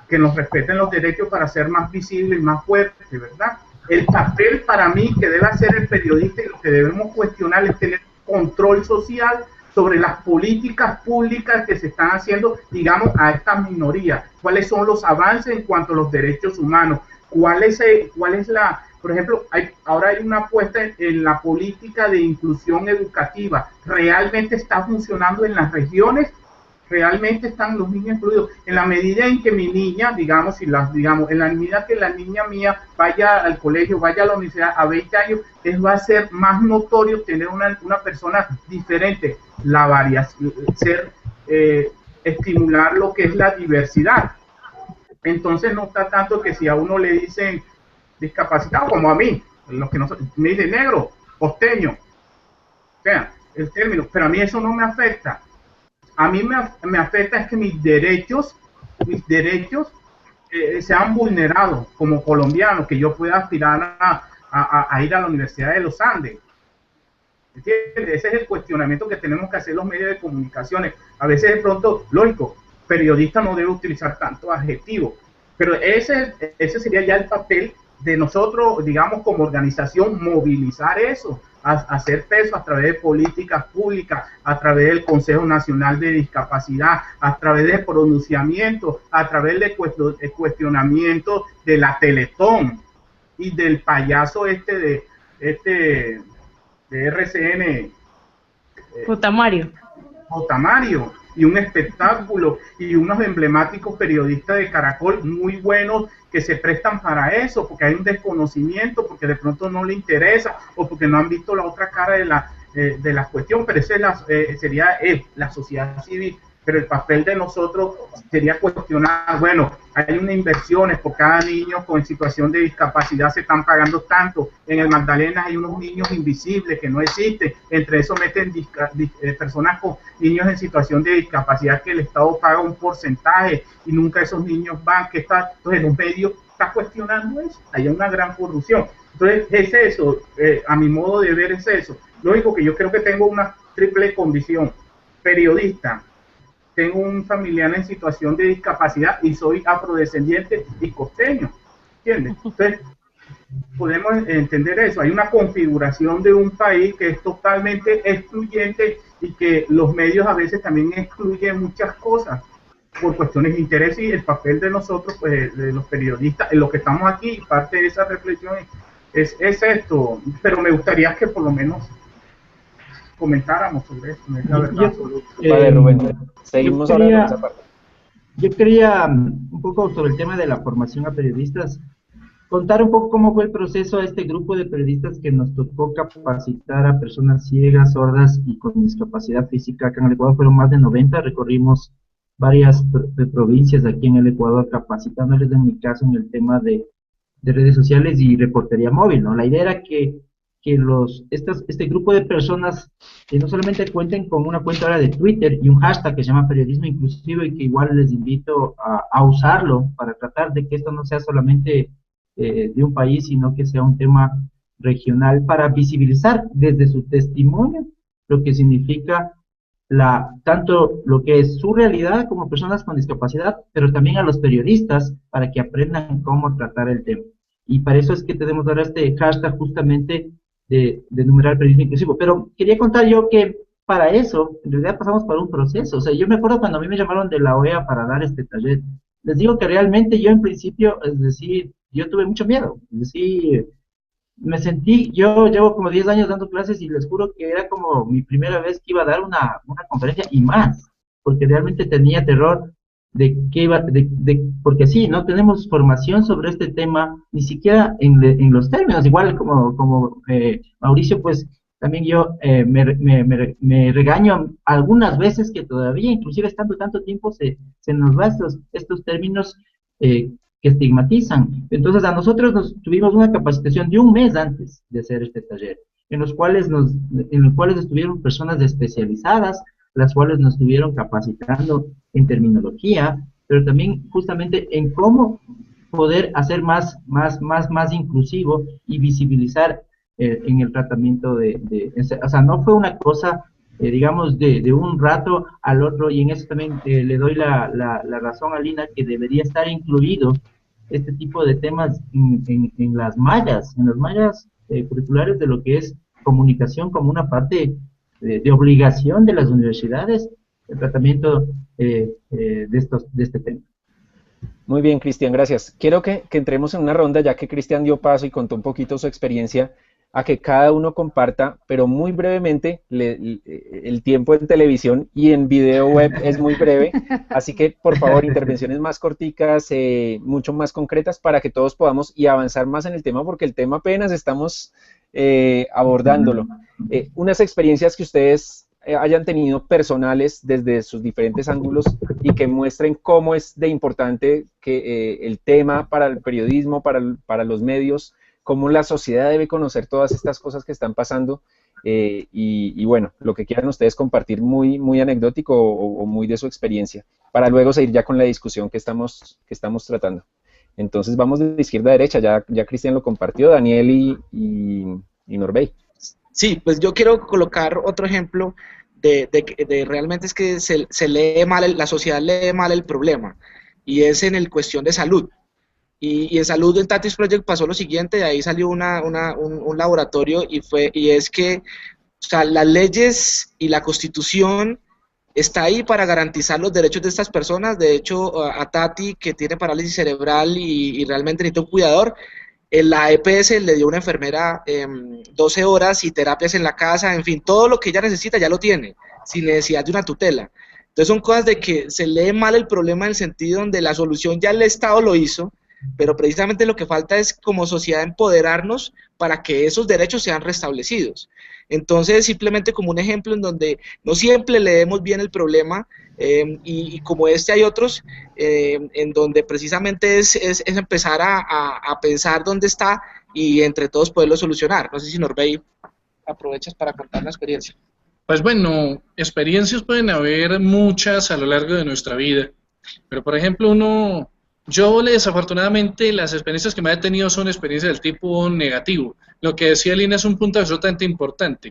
que nos respeten los derechos para ser más visibles y más fuertes, ¿verdad? El papel para mí que debe hacer el periodista y lo que debemos cuestionar es tener control social sobre las políticas públicas que se están haciendo, digamos, a estas minorías. ¿Cuáles son los avances en cuanto a los derechos humanos? ¿Cuál es la, por ejemplo, ahora hay una apuesta en la política de inclusión educativa? ¿Realmente está funcionando en las regiones? ¿Realmente están los niños incluidos? En la medida en que mi niña, digamos, en la medida que la niña mía vaya al colegio, vaya a la universidad a 20 años, va a ser más notorio tener una persona diferente, la variación, estimular lo que es la diversidad. Entonces no está tanto que si a uno le dicen discapacitado, como a mí, los que no, me dicen negro, costeño, o sea, el término, pero a mí eso no me afecta. A mí me afecta es que mis derechos sean vulnerados como colombiano, que yo pueda aspirar a ir a la Universidad de los Andes. ¿Entiendes? Ese es el cuestionamiento que tenemos que hacer los medios de comunicaciones. A veces de pronto, lógico, periodista no debe utilizar tanto adjetivo, pero ese sería ya el papel de nosotros, digamos, como organización, movilizar eso, hacer peso a través de políticas públicas, a través del Consejo Nacional de Discapacidad, a través de pronunciamientos, a través de cuestionamientos de la Teletón y del payaso de RCN, J. Mario, y un espectáculo y unos emblemáticos periodistas de Caracol muy buenos que se prestan para eso, porque hay un desconocimiento, porque de pronto no le interesa o porque no han visto la otra cara de la cuestión, pero esa sería la sociedad civil. Pero el papel de nosotros sería cuestionar, bueno, hay unas inversiones por cada niño con situación de discapacidad, se están pagando tanto. En el Magdalena hay unos niños invisibles que no existen, entre eso meten personas con niños en situación de discapacidad que el Estado paga un porcentaje y nunca esos niños van, entonces los medios están cuestionando eso, hay una gran corrupción. Entonces es eso, a mi modo de ver es eso. Lógico que yo creo que tengo una triple condición: periodista, tengo un familiar en situación de discapacidad y soy afrodescendiente y costeño, ¿entiendes? Entonces, podemos entender eso. Hay una configuración de un país que es totalmente excluyente y que los medios a veces también excluyen muchas cosas por cuestiones de interés, y el papel de nosotros, pues, de los periodistas, en lo que estamos aquí, parte de esa reflexión es esto, pero me gustaría que por lo menos comentáramos sobre esto, no es la verdad absoluta. Vale, Rubén, seguimos hablando de esa parte. Yo quería un poco sobre el tema de la formación a periodistas, contar un poco cómo fue el proceso a este grupo de periodistas que nos tocó capacitar a personas ciegas, sordas y con discapacidad física. Acá en el Ecuador fueron más de 90, recorrimos varias provincias aquí en el Ecuador capacitándoles, en mi caso, en el tema de redes sociales y reportería móvil, ¿no? La idea era que este grupo de personas que no solamente cuenten con una cuenta ahora de Twitter y un hashtag que se llama periodismo inclusivo, y que igual les invito a usarlo para tratar de que esto no sea solamente de un país, sino que sea un tema regional, para visibilizar desde su testimonio lo que significa tanto lo que es su realidad como personas con discapacidad, pero también a los periodistas para que aprendan cómo tratar el tema. Y para eso es que tenemos ahora este hashtag justamente de numeral periodismo inclusivo. Pero quería contar yo que para eso, en realidad pasamos por un proceso. O sea, yo me acuerdo cuando a mí me llamaron de la OEA para dar este taller. Les digo que realmente yo en principio, es decir, yo tuve mucho miedo. Es decir, me sentí, yo llevo como 10 años dando clases y les juro que era como mi primera vez que iba a dar una conferencia y más, porque realmente tenía terror de que iba, porque sí, no tenemos formación sobre este tema, ni siquiera en los términos, igual como Mauricio, pues también yo me regaño algunas veces que todavía, inclusive estando tanto tiempo, se nos va estos términos que estigmatizan. Entonces a nosotros tuvimos una capacitación de un mes antes de hacer este taller, en los cuales estuvieron personas especializadas, las cuales nos estuvieron capacitando en terminología, pero también justamente en cómo poder hacer más inclusivo y visibilizar en el tratamiento o sea, no fue una cosa, digamos, de un rato al otro, y en eso también le doy la razón a Lina, que debería estar incluido este tipo de temas en las mallas curriculares de lo que es comunicación como una parte de obligación de las universidades, el tratamiento de este tema. Muy bien, Cristian, gracias. Quiero que entremos en una ronda, ya que Cristian dio paso y contó un poquito su experiencia, a que cada uno comparta, pero muy brevemente, el tiempo en televisión y en video web es muy breve, así que por favor, intervenciones más corticas, mucho más concretas, para que todos podamos y avanzar más en el tema, porque el tema apenas estamos abordándolo. Unas experiencias que ustedes hayan tenido personales desde sus diferentes ángulos y que muestren cómo es de importante que el tema para el periodismo, para los medios, cómo la sociedad debe conocer todas estas cosas que están pasando, y bueno, lo que quieran ustedes compartir muy anecdótico o muy de su experiencia, para luego seguir ya con la discusión que estamos tratando. Entonces vamos de izquierda a derecha, ya Cristian lo compartió, Daniel y Norbey. Sí, pues yo quiero colocar otro ejemplo de realmente es que se lee mal, la sociedad lee mal el problema, y es en el cuestión de salud. Y en salud en Tatis Project pasó lo siguiente, de ahí salió un laboratorio, y es que, o sea, las leyes y la Constitución está ahí para garantizar los derechos de estas personas. De hecho, a Tati, que tiene parálisis cerebral y realmente necesita un cuidador, en la EPS le dio una enfermera 12 horas y terapias en la casa, en fin, todo lo que ella necesita ya lo tiene, sin necesidad de una tutela. Entonces son cosas de que se lee mal el problema, en el sentido donde la solución ya el Estado lo hizo, pero precisamente lo que falta es como sociedad empoderarnos para que esos derechos sean restablecidos. Entonces, simplemente como un ejemplo en donde no siempre leemos bien el problema, y como este hay otros en donde precisamente es empezar a pensar dónde está y entre todos poderlo solucionar. No sé si Norbey aprovechas para contar la experiencia. Pues bueno, experiencias pueden haber muchas a lo largo de nuestra vida, pero por ejemplo yo desafortunadamente las experiencias que me he tenido son experiencias del tipo negativo. Lo que decía Lina es un punto absolutamente importante.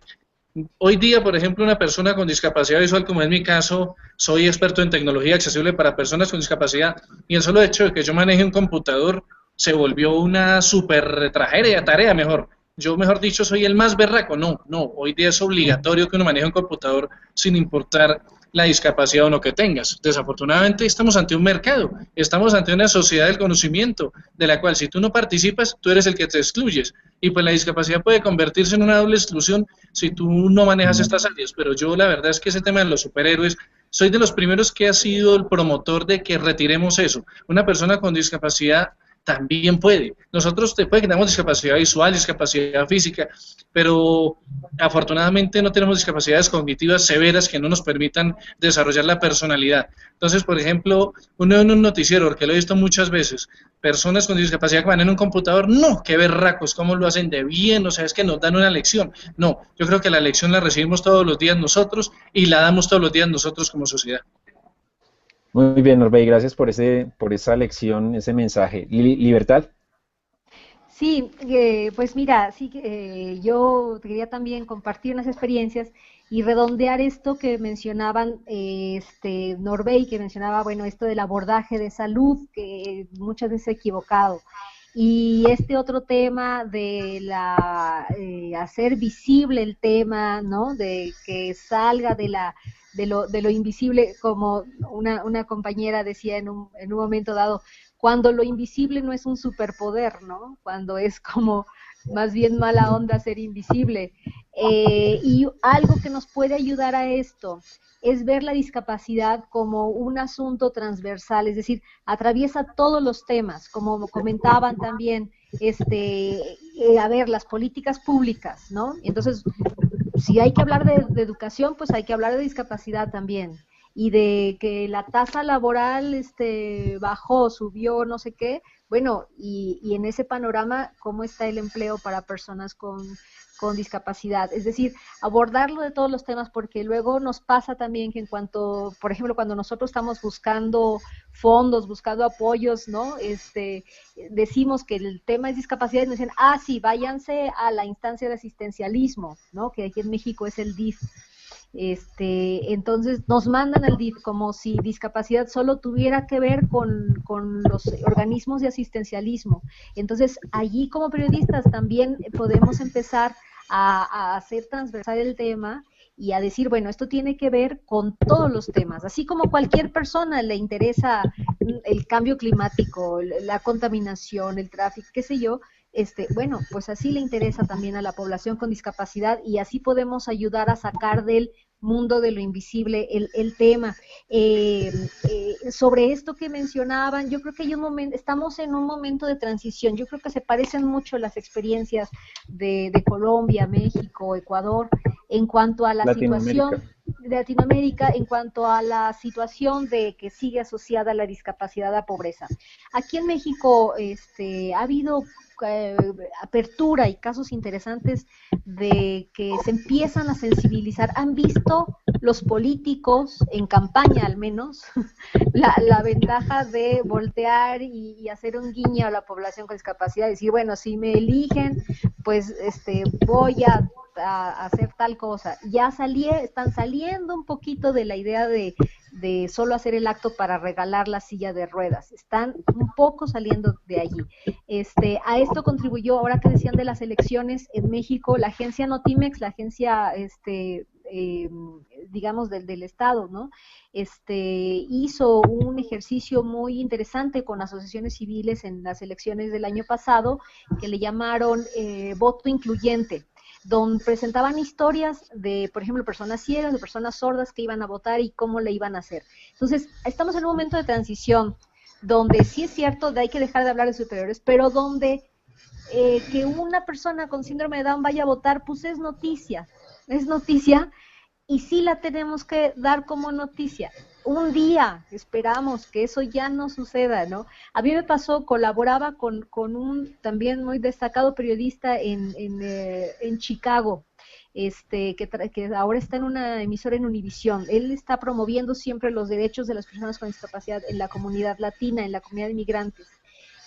Hoy día, por ejemplo, una persona con discapacidad visual, como es mi caso, soy experto en tecnología accesible para personas con discapacidad, y el solo hecho de que yo maneje un computador se volvió una super tarea mejor. Yo, mejor dicho, soy el más berraco. No, hoy día es obligatorio que uno maneje un computador sin importar la discapacidad o no que tengas. Desafortunadamente estamos ante un mercado, estamos ante una sociedad del conocimiento, de la cual si tú no participas, tú eres el que te excluyes, y pues la discapacidad puede convertirse en una doble exclusión si tú no manejas estas áreas. Pero yo la verdad es que ese tema de los superhéroes, soy de los primeros que ha sido el promotor de que retiremos eso. Una persona con discapacidad también puede. Nosotros puede que tengamos discapacidad visual, discapacidad física, pero afortunadamente no tenemos discapacidades cognitivas severas que no nos permitan desarrollar la personalidad. Entonces, por ejemplo, uno en un noticiero, porque lo he visto muchas veces, personas con discapacidad que van en un computador, no, qué berracos, cómo lo hacen de bien, o sea, es que nos dan una lección. No, yo creo que la lección la recibimos todos los días nosotros y la damos todos los días nosotros como sociedad. Muy bien, Norbey, gracias por esa lección, ese mensaje. ¿Libertad? Sí, pues mira, sí, yo quería también compartir unas experiencias y redondear esto que mencionaban Norbey, que mencionaba, bueno, esto del abordaje de salud, que muchas veces equivocado. Y este otro tema de hacer visible el tema, ¿no? De que salga de lo invisible, como una compañera decía en un momento dado, cuando lo invisible no es un superpoder, ¿no? Cuando es como más bien mala onda ser invisible. Y algo que nos puede ayudar a esto es ver la discapacidad como un asunto transversal, es decir, atraviesa todos los temas, como comentaban también, a ver, las políticas públicas, ¿no? Entonces, si hay que hablar de educación, pues hay que hablar de discapacidad también, y de que la tasa laboral bajó, subió, no sé qué, bueno, y en ese panorama, ¿cómo está el empleo para personas con discapacidad? Es decir, abordarlo de todos los temas, porque luego nos pasa también que en cuanto, por ejemplo, cuando nosotros estamos buscando fondos, buscando apoyos, ¿no? Decimos que el tema es discapacidad y nos dicen, sí, váyanse a la instancia de asistencialismo, ¿no? Que aquí en México es el DIF. Entonces nos mandan al DIF como si discapacidad solo tuviera que ver con los organismos de asistencialismo. Entonces allí como periodistas también podemos empezar a hacer transversal el tema y a decir, bueno, esto tiene que ver con todos los temas, así como cualquier persona le interesa el cambio climático, la contaminación, el tráfico, qué sé yo, bueno, pues así le interesa también a la población con discapacidad y así podemos ayudar a sacar del mundo de lo invisible el tema. Sobre esto que mencionaban, yo creo que estamos en un momento de transición, yo creo que se parecen mucho las experiencias de Colombia, México, Ecuador, en cuanto a la situación de Latinoamérica, en cuanto a la situación de que sigue asociada la discapacidad a pobreza. Aquí en México ha habido apertura y casos interesantes de que se empiezan a sensibilizar. ¿Han visto los políticos, en campaña al menos, la ventaja de voltear y hacer un guiño a la población con discapacidad? Decir, bueno, si me eligen, pues voy a hacer tal cosa. Ya están saliendo un poquito de la idea de solo hacer el acto para regalar la silla de ruedas. Están un poco saliendo de allí. A esto contribuyó, ahora que decían de las elecciones en México, la agencia Notimex, la agencia digamos del Estado, ¿no? Hizo un ejercicio muy interesante con asociaciones civiles en las elecciones del año pasado, que le llamaron voto incluyente, donde presentaban historias de, por ejemplo, personas ciegas, de personas sordas que iban a votar y cómo le iban a hacer. Entonces, estamos en un momento de transición donde sí es cierto, hay que dejar de hablar de superiores, pero donde que una persona con síndrome de Down vaya a votar, pues es noticia y sí la tenemos que dar como noticia. Un día esperamos que eso ya no suceda, ¿no? A mí me pasó, colaboraba con un también muy destacado periodista en Chicago, que ahora está en una emisora en Univisión. Él está promoviendo siempre los derechos de las personas con discapacidad en la comunidad latina, en la comunidad de inmigrantes.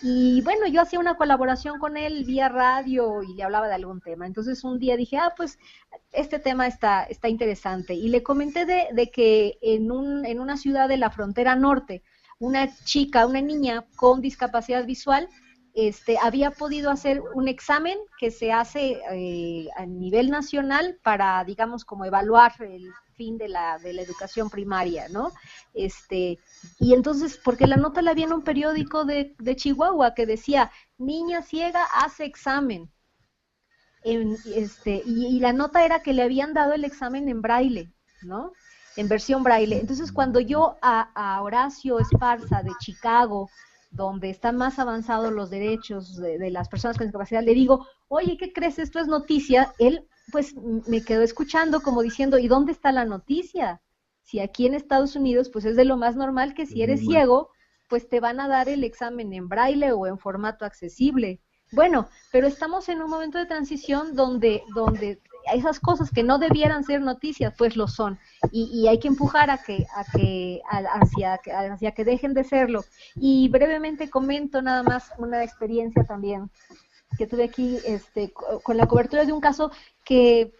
Y bueno, yo hacía una colaboración con él vía radio y le hablaba de algún tema. Entonces un día dije, pues este tema está interesante. Y le comenté de que en una ciudad de la frontera norte, una niña con discapacidad visual, había podido hacer un examen que se hace a nivel nacional para, digamos, como evaluar el fin de la educación primaria, ¿no? Y entonces, porque la nota la vi en un periódico de Chihuahua que decía, niña ciega hace examen, y la nota era que le habían dado el examen en braille, ¿no? En versión braille. Entonces, cuando yo a Horacio Esparza de Chicago, donde están más avanzados los derechos de las personas con discapacidad, le digo, oye, ¿qué crees? Esto es noticia. Él, pues, me quedó escuchando como diciendo, ¿y dónde está la noticia? Si aquí en Estados Unidos, pues es de lo más normal que si eres ciego, pues te van a dar el examen en braille o en formato accesible. Bueno, pero estamos en un momento de transición donde esas cosas que no debieran ser noticias, pues lo son, y hay que empujar hacia que dejen de serlo. Y brevemente comento nada más una experiencia también que tuve aquí con la cobertura de un caso que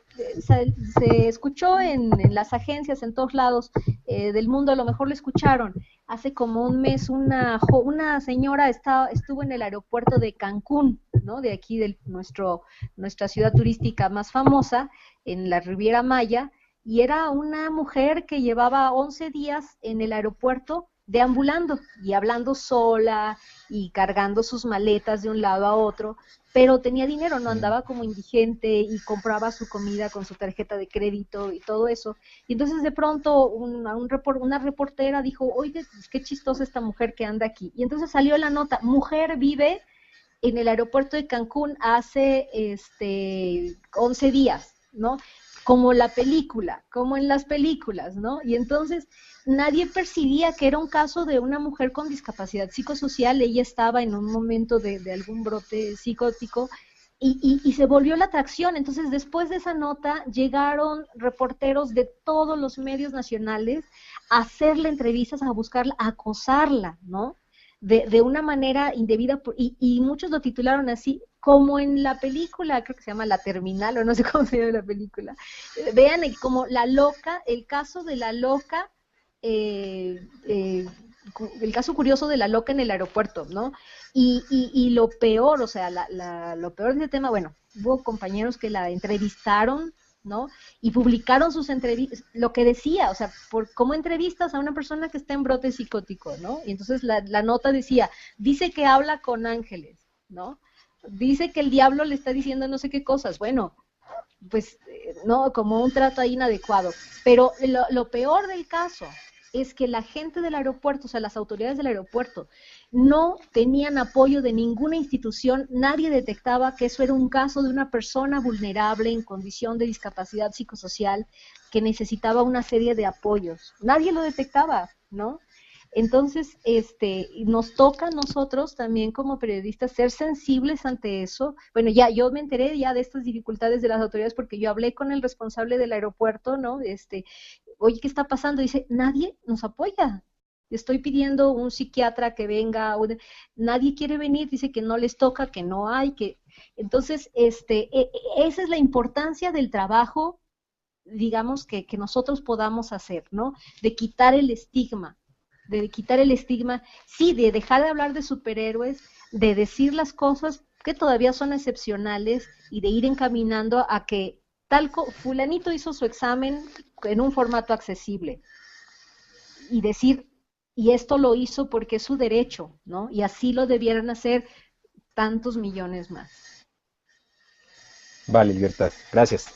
se escuchó en las agencias, en todos lados del mundo, a lo mejor lo escucharon. Hace como un mes una señora estuvo en el aeropuerto de Cancún, ¿no? De aquí, de nuestra ciudad turística más famosa, en la Riviera Maya, y era una mujer que llevaba 11 días en el aeropuerto deambulando y hablando sola y cargando sus maletas de un lado a otro, pero tenía dinero, no andaba como indigente y compraba su comida con su tarjeta de crédito y todo eso. Y entonces de pronto una reportera dijo, oye, qué chistosa esta mujer que anda aquí. Y entonces salió la nota, mujer vive en el aeropuerto de Cancún hace 11 días, ¿no? Como la película, como en las películas, ¿no? Y entonces nadie percibía que era un caso de una mujer con discapacidad psicosocial. Ella estaba en un momento de algún brote psicótico y se volvió la atracción. Entonces, después de esa nota, llegaron reporteros de todos los medios nacionales a hacerle entrevistas, a buscarla, a acosarla, ¿no? De una manera indebida, y muchos lo titularon así, como en la película, creo que se llama La Terminal, o no sé cómo se llama la película. Vean como la loca, el caso de la loca, el caso curioso de la loca en el aeropuerto, ¿no? Y lo peor, o sea, lo peor de ese tema, bueno, hubo compañeros que la entrevistaron, ¿no? Y publicaron sus entrevistas, lo que decía, o sea, cómo entrevistas a una persona que está en brote psicótico, ¿no? Y entonces la nota decía, dice que habla con ángeles, ¿no? Dice que el diablo le está diciendo no sé qué cosas. Bueno, pues, no, como un trato ahí inadecuado. Pero lo peor del caso es que la gente del aeropuerto, o sea, las autoridades del aeropuerto, no tenían apoyo de ninguna institución. Nadie detectaba que eso era un caso de una persona vulnerable en condición de discapacidad psicosocial que necesitaba una serie de apoyos. Nadie lo detectaba, ¿no? Entonces, nos toca a nosotros también como periodistas ser sensibles ante eso. Bueno, ya yo me enteré ya de estas dificultades de las autoridades porque yo hablé con el responsable del aeropuerto, ¿no? Oye, ¿qué está pasando? Dice, nadie nos apoya. Estoy pidiendo un psiquiatra que venga, nadie quiere venir, dice que no les toca, que no hay, que... Entonces, esa es la importancia del trabajo, digamos, que nosotros podamos hacer, ¿no? De quitar el estigma. Sí, de dejar de hablar de superhéroes, de decir las cosas que todavía son excepcionales y de ir encaminando a que fulanito hizo su examen en un formato accesible y decir, y esto lo hizo porque es su derecho, ¿no? Y así lo debieran hacer tantos millones más. Vale, Libertad. Gracias.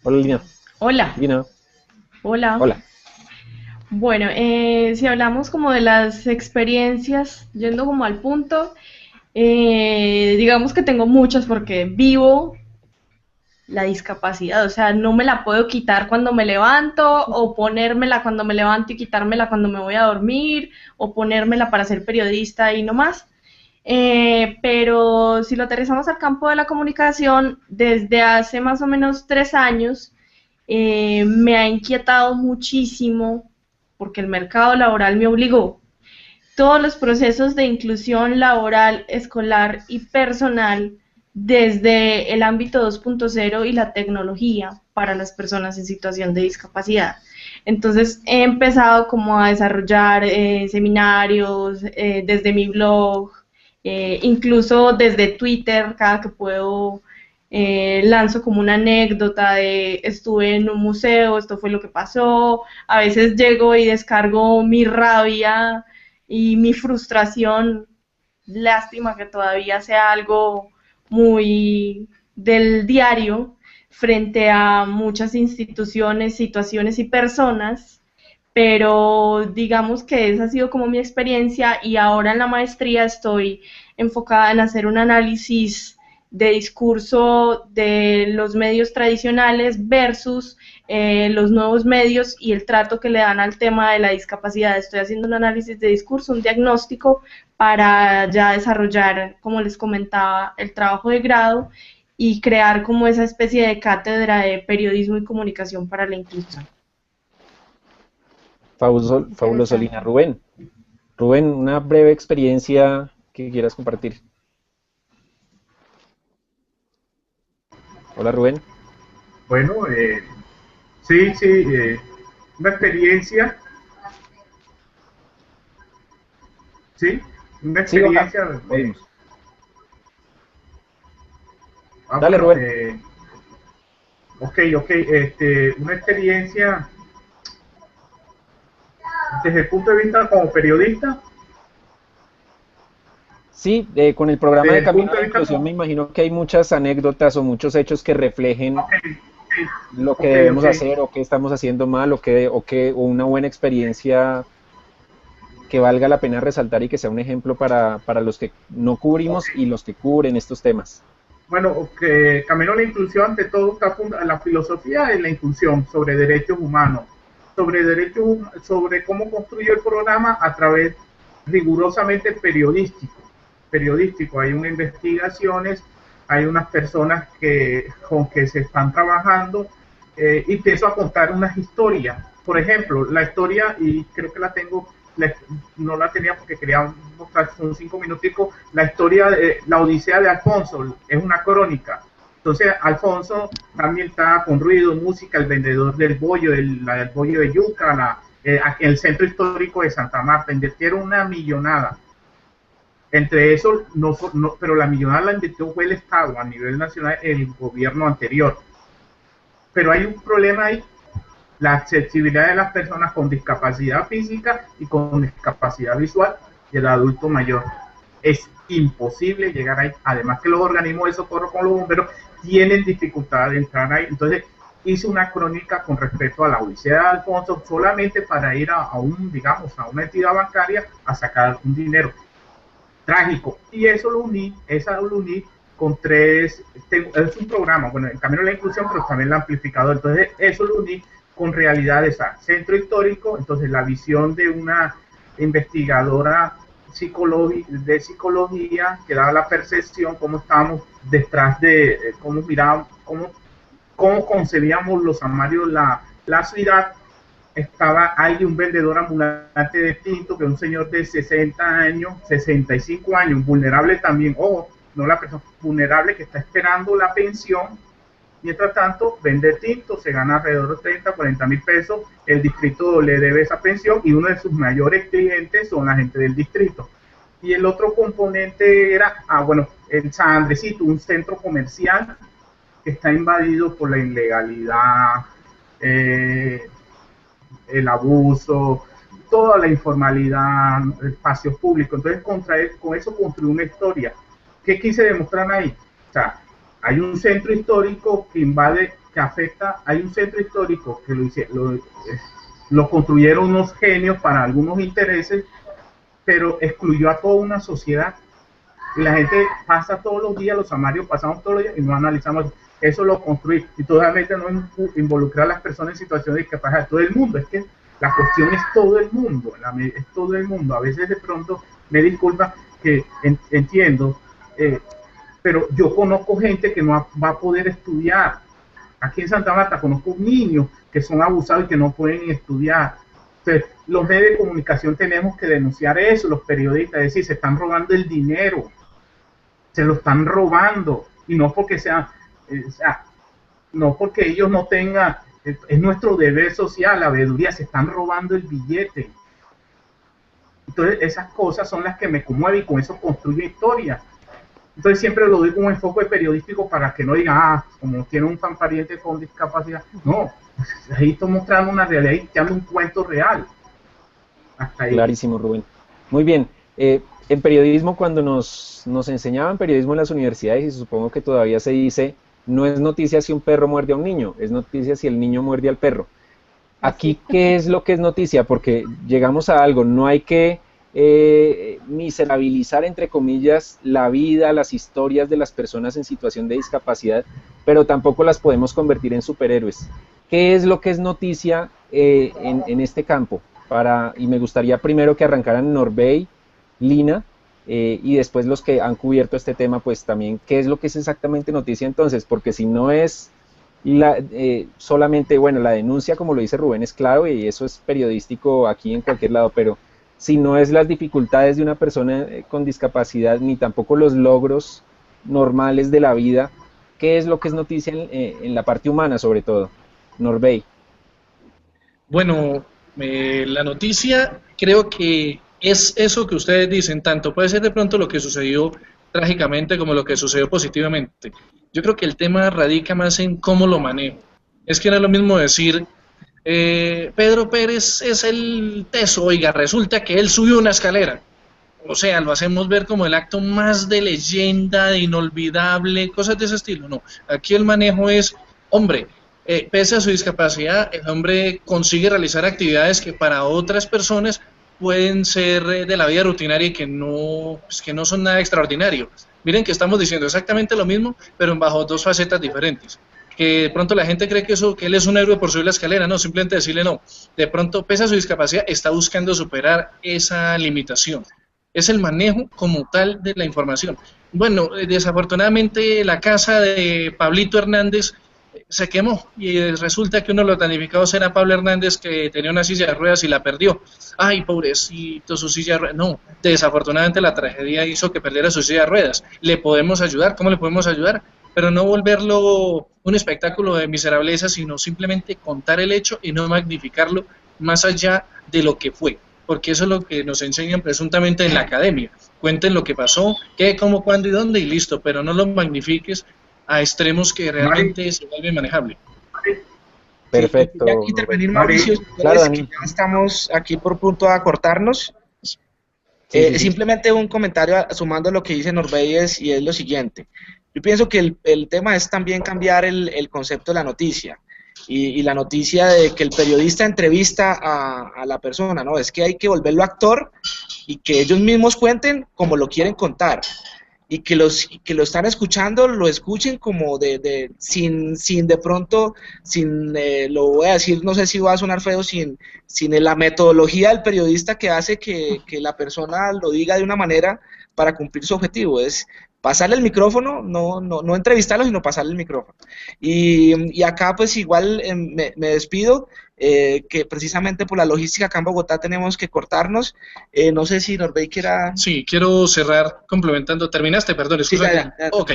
Hola, Lina. Hola. Lina. Hola. Hola. Bueno, si hablamos como de las experiencias, yendo como al punto, digamos que tengo muchas porque vivo la discapacidad, o sea, no me la puedo quitar cuando me levanto, o ponérmela cuando me levanto y quitármela cuando me voy a dormir, o ponérmela para ser periodista y no más. Pero si lo aterrizamos al campo de la comunicación, desde hace más o menos 3 años, me ha inquietado muchísimo porque el mercado laboral me obligó. Todos los procesos de inclusión laboral, escolar y personal desde el ámbito 2.0 y la tecnología para las personas en situación de discapacidad. Entonces he empezado como a desarrollar seminarios desde mi blog, incluso desde Twitter, cada que puedo lanzo como una anécdota de estuve en un museo, esto fue lo que pasó. A veces llego y descargo mi rabia y mi frustración. Lástima que todavía sea algo muy del diario frente a muchas instituciones, situaciones y personas, pero digamos que esa ha sido como mi experiencia, y ahora en la maestría estoy enfocada en hacer un análisis de discurso de los medios tradicionales versus los nuevos medios y el trato que le dan al tema de la discapacidad. Estoy haciendo un análisis de discurso, un diagnóstico, para ya desarrollar, como les comentaba, el trabajo de grado y crear como esa especie de cátedra de periodismo y comunicación para la inclusión. Fabuloso, Lina. Rubén, una breve experiencia que quieras compartir. Hola Rubén. Bueno, sí, sí, una experiencia, sí, una Sí, hola. experiencia, Oímos. Dale bueno, Rubén. ok, ok, una experiencia desde el punto de vista como periodista, Sí, con el programa desde de el Camino punto a de la vista Inclusión como, me imagino que hay muchas anécdotas o muchos hechos que reflejen ok, sí, lo que ok, debemos ok, hacer o qué estamos haciendo mal o una buena experiencia que valga la pena resaltar y que sea un ejemplo para los que no cubrimos y ok. los que cubren estos temas. Bueno, que Camino a la Inclusión, ante todo, está en la filosofía de la inclusión sobre derechos humanos, sobre cómo construyó el programa a través rigurosamente periodístico. Hay unas investigaciones, hay unas personas con que se están trabajando y empiezo a contar unas historias. Por ejemplo, la historia, y creo que la tengo, no la tenía porque quería mostrar, son 5 minuticos, la historia de la Odisea de Alfonso, es una crónica. Entonces, Alfonso también está con ruido, música, el vendedor del bollo, el bollo de yuca, en el centro histórico de Santa Marta, invirtieron una millonada. Entre eso, pero la millonada la invirtió fue el Estado, a nivel nacional, el gobierno anterior. Pero hay un problema ahí, la accesibilidad de las personas con discapacidad física y con discapacidad visual y el adulto mayor. Es imposible llegar ahí. Además que los organismos de socorro con los bomberos tienen dificultad de entrar ahí. Entonces hice una crónica con respecto a la Odisea de Alfonso solamente para ir a una entidad bancaria a sacar un dinero trágico. Y eso lo uní con es un programa, bueno, el Camino a la Inclusión, pero también el amplificador. Entonces, eso lo uní con realidades a centro histórico, entonces la visión de una investigadora de psicología que daba la percepción, cómo estábamos detrás de, cómo mirábamos, cómo concebíamos los armarios, la ciudad. Estaba ahí un vendedor ambulante de tinto, que es un señor de 60 años, 65 años, vulnerable también, ojo, no la persona vulnerable que está esperando la pensión. Mientras tanto, vende tinto, se gana alrededor de 30, 40 mil pesos, el distrito le debe esa pensión y uno de sus mayores clientes son la gente del distrito. Y el otro componente era, el San Andresito, un centro comercial que está invadido por la ilegalidad, el abuso, toda la informalidad, espacios públicos. Entonces, con eso construí una historia. ¿Qué quise demostrar ahí? O sea, hay un centro histórico que invade, que afecta, hay un centro histórico que lo construyeron unos genios para algunos intereses, pero excluyó a toda una sociedad. Y la gente pasa todos los días, los samarios pasamos todos los días y no analizamos. Eso lo construí. Y totalmente no involucrar a las personas en situación de discapacidad. Todo el mundo. Es que la cuestión es todo el mundo. Es todo el mundo. A veces de pronto me disculpa que entiendo, pero yo conozco gente que no va a poder estudiar. Aquí en Santa Marta conozco niños que son abusados y que no pueden estudiar. Entonces, los medios de comunicación tenemos que denunciar eso, los periodistas, es decir, se están robando el dinero, se lo están robando, y no porque no porque ellos no tengan, es nuestro deber social, la veeduría, se están robando el billete. Entonces, esas cosas son las que me conmueven y con eso construyo historia. Entonces, siempre lo doy con un enfoque periodístico para que no digan, como tiene un pariente con discapacidad. No, ahí estoy mostrando una realidad y echando un cuento real. Hasta ahí. Clarísimo, Rubén. Muy bien. En periodismo, cuando nos enseñaban periodismo en las universidades, y supongo que todavía se dice, no es noticia si un perro muerde a un niño, es noticia si el niño muerde al perro. Aquí, ¿qué es lo que es noticia? Porque llegamos a algo, no hay que miserabilizar, entre comillas, la vida, las historias de las personas en situación de discapacidad, pero tampoco las podemos convertir en superhéroes. ¿Qué es lo que es noticia en este campo? Y me gustaría primero que arrancaran Norbey, Lina, y después los que han cubierto este tema, pues también, ¿qué es lo que es exactamente noticia entonces? Porque si no es solamente, bueno, la denuncia, como lo dice Rubén, es claro, y eso es periodístico aquí en cualquier lado, pero si no es las dificultades de una persona con discapacidad, ni tampoco los logros normales de la vida, ¿Qué es lo que es noticia en la parte humana, sobre todo? Norbey. Bueno, la noticia creo que es eso que ustedes dicen, tanto puede ser de pronto lo que sucedió trágicamente como lo que sucedió positivamente. Yo creo que el tema radica más en cómo lo manejo. Es que no es lo mismo decir, Pedro Pérez es el teso, oiga, resulta que él subió una escalera. O sea, lo hacemos ver como el acto más de leyenda, de inolvidable, cosas de ese estilo. No, aquí el manejo es, hombre, pese a su discapacidad, el hombre consigue realizar actividades que para otras personas pueden ser de la vida rutinaria y que no son nada extraordinario. Miren que estamos diciendo exactamente lo mismo, pero bajo dos facetas diferentes. Que de pronto la gente cree que él es un héroe por subir la escalera, no, simplemente decirle no. De pronto, pese a su discapacidad, está buscando superar esa limitación. Es el manejo como tal de la información. Bueno, desafortunadamente la casa de Pablito Hernández se quemó y resulta que uno de los damnificados era Pablo Hernández, que tenía una silla de ruedas y la perdió. Ay, pobrecito, su silla de ruedas. No, desafortunadamente la tragedia hizo que perdiera su silla de ruedas. ¿Le podemos ayudar? ¿Cómo le podemos ayudar? Pero no volverlo un espectáculo de miserableza, sino simplemente contar el hecho y no magnificarlo más allá de lo que fue. Porque eso es lo que nos enseñan presuntamente en la academia. Cuenten lo que pasó, qué, cómo, cuándo y dónde y listo, pero no lo magnifiques a extremos que realmente se vuelve manejable. Perfecto. Quería intervenir, Mauricio, claro, que ya estamos aquí por punto a cortarnos. Simplemente un comentario sumando a lo que dice Norbey y es lo siguiente. Yo pienso que el tema es también cambiar el concepto de la noticia. Y la noticia de que el periodista entrevista a la persona, ¿no? Es que hay que volverlo actor y que ellos mismos cuenten como lo quieren contar. Y que lo están escuchando, lo escuchen como sin de pronto, lo voy a decir, no sé si va a sonar feo, sin la metodología del periodista que hace que la persona lo diga de una manera para cumplir su objetivo. Es pasarle el micrófono, no entrevistarlo, sino pasarle el micrófono. Y acá pues igual me despido, que precisamente por la logística acá en Bogotá tenemos que cortarnos. No sé si Norbey quiera... Sí, quiero cerrar complementando. ¿Terminaste? Perdón, excusa. Sí, ya. Ok.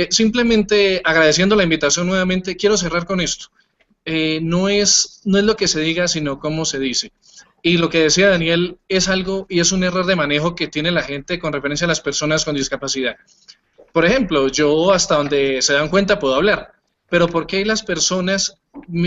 Simplemente agradeciendo la invitación nuevamente, quiero cerrar con esto. No es lo que se diga, sino cómo se dice. Y lo que decía Daniel es algo y es un error de manejo que tiene la gente con referencia a las personas con discapacidad. Por ejemplo, yo hasta donde se dan cuenta puedo hablar, pero ¿por qué las personas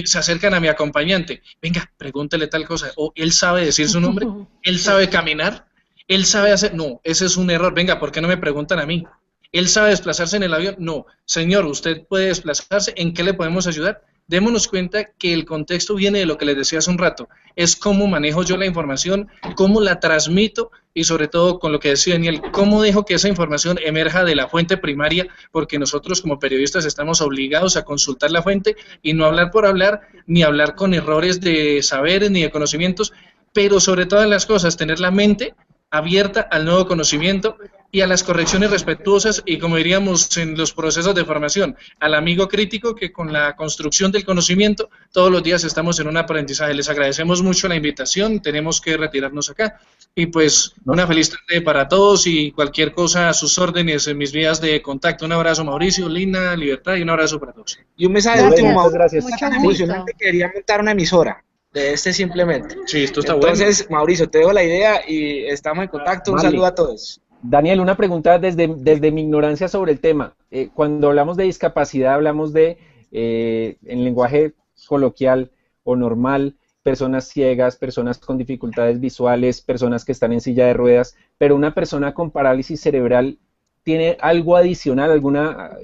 se acercan a mi acompañante? Venga, pregúntele tal cosa. O él sabe decir su nombre, él sabe caminar, él sabe hacer... No, ese es un error. Venga, ¿por qué no me preguntan a mí? ¿Él sabe desplazarse en el avión? No. Señor, ¿usted puede desplazarse? ¿En qué le podemos ayudar? Démonos cuenta que el contexto viene de lo que les decía hace un rato, es cómo manejo yo la información, cómo la transmito y sobre todo con lo que decía Daniel, cómo dejo que esa información emerja de la fuente primaria, porque nosotros como periodistas estamos obligados a consultar la fuente y no hablar por hablar, ni hablar con errores de saberes ni de conocimientos, pero sobre todas las cosas tener la mente abierta al nuevo conocimiento y a las correcciones respetuosas y, como diríamos en los procesos de formación, al amigo crítico que con la construcción del conocimiento todos los días estamos en un aprendizaje. Les agradecemos mucho la invitación, tenemos que retirarnos acá y pues una feliz tarde para todos y cualquier cosa a sus órdenes en mis vías de contacto. Un abrazo, Mauricio, Lina, Libertad, y un abrazo para todos. Y un mensaje último, Mauricio. Gracias. Emocionante, quería montar una emisora de simplemente. Sí, esto está Entonces, bueno. Mauricio, te dejo la idea y estamos en contacto. Un saludo a todos. Daniel, una pregunta desde mi ignorancia sobre el tema. Cuando hablamos de discapacidad, hablamos de, en lenguaje coloquial o normal, personas ciegas, personas con dificultades visuales, personas que están en silla de ruedas, pero una persona con parálisis cerebral tiene algo adicional,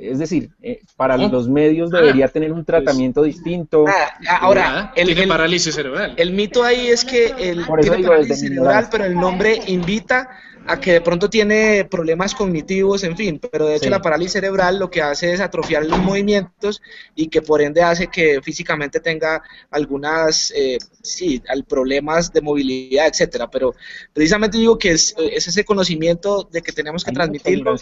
es decir, para los medios debería tener un tratamiento distinto. Ahora, tiene parálisis cerebral. El mito ahí es que él tiene parálisis cerebral, pero el nombre invita a que de pronto tiene problemas cognitivos, en fin, pero de hecho la parálisis cerebral lo que hace es atrofiar los movimientos y que por ende hace que físicamente tenga algunas problemas de movilidad, etcétera, pero precisamente digo que es ese conocimiento de que tenemos que transmitirlo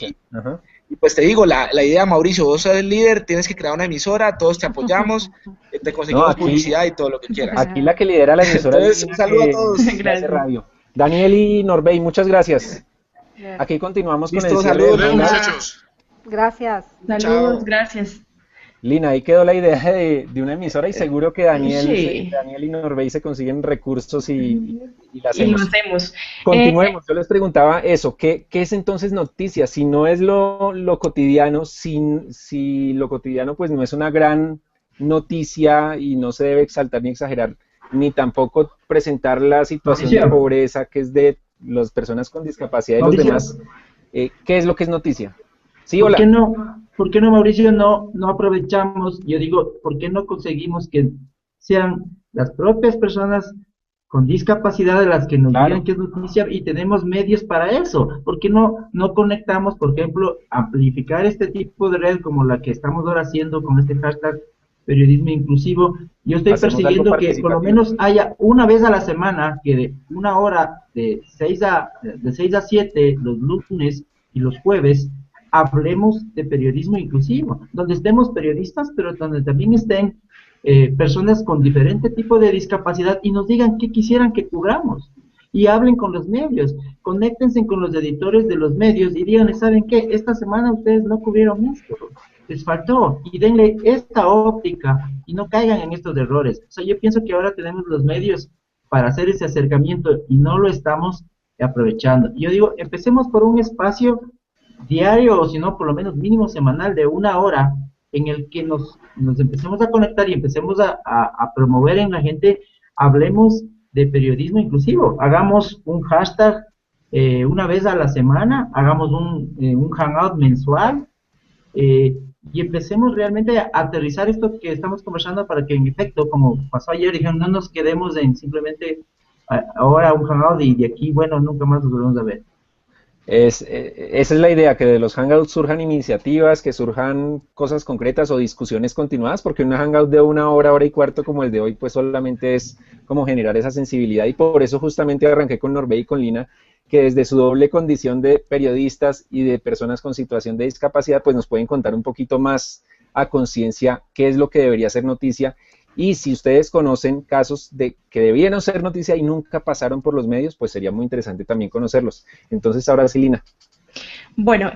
y pues te digo, la idea, Mauricio, vos sos el líder, tienes que crear una emisora, todos te apoyamos, te conseguimos publicidad y todo lo que quieras. Aquí la que lidera la emisora. Entonces, un saludo a todos. Gracias. Radio. Daniel y Norbey, muchas gracias. Aquí continuamos con el cierre. Saludos, muchachos. Gracias. Saludos, Chao. gracias. Lina, ahí quedó la idea de una emisora y seguro que Sí. Daniel y Norbey se consiguen recursos y la Y lo hacemos. hacemos. Continuemos, yo les preguntaba eso, ¿qué es entonces noticia? Si no es lo cotidiano, si lo cotidiano pues no es una gran noticia y no se debe exaltar ni exagerar, ni tampoco presentar la situación de Mauricio. pobreza que es de las personas con discapacidad y los Mauricio. demás, ¿qué es lo que es noticia? Sí, ¿Por qué hola. por qué no, Mauricio, no aprovechamos? Yo digo, ¿por qué no conseguimos que sean las propias personas con discapacidad de las que nos Claro. digan que es noticia y tenemos medios para eso? ¿Por qué no conectamos, por ejemplo, amplificar este tipo de red como la que estamos ahora haciendo con este hashtag periodismo inclusivo? Yo estoy Hacemos algo persiguiendo que por lo participativo. menos haya una vez a la semana, que de una hora de 6 a 7 los lunes y los jueves hablemos de periodismo inclusivo, donde estemos periodistas, pero donde también estén personas con diferente tipo de discapacidad y nos digan qué quisieran que cubramos. Y hablen con los medios, conéctense con los editores de los medios y díganle, ¿saben qué? Esta semana ustedes no cubrieron esto, les faltó, y denle esta óptica y no caigan en estos errores. O sea, yo pienso que ahora tenemos los medios para hacer ese acercamiento y no lo estamos aprovechando. Yo digo, empecemos por un espacio diario, o si no, por lo menos mínimo semanal de una hora, en el que nos empecemos a conectar y empecemos a promover en la gente, hablemos de periodismo inclusivo, hagamos un hashtag una vez a la semana, hagamos un hangout mensual, y empecemos realmente a aterrizar esto que estamos conversando para que en efecto, como pasó ayer, dijeron, no nos quedemos en simplemente ahora un hangout y de aquí, bueno, nunca más nos volvemos a ver. Esa es la idea, que de los hangouts surjan iniciativas, que surjan cosas concretas o discusiones continuadas, porque un hangout de una hora, hora y cuarto como el de hoy, pues solamente es como generar esa sensibilidad, y por eso justamente arranqué con Norbey y con Lina, que desde su doble condición de periodistas y de personas con situación de discapacidad, pues nos pueden contar un poquito más a conciencia qué es lo que debería ser noticia. Y si ustedes conocen casos de que debieron ser noticia y nunca pasaron por los medios, pues sería muy interesante también conocerlos. Entonces, ahora sí, Lina. Bueno,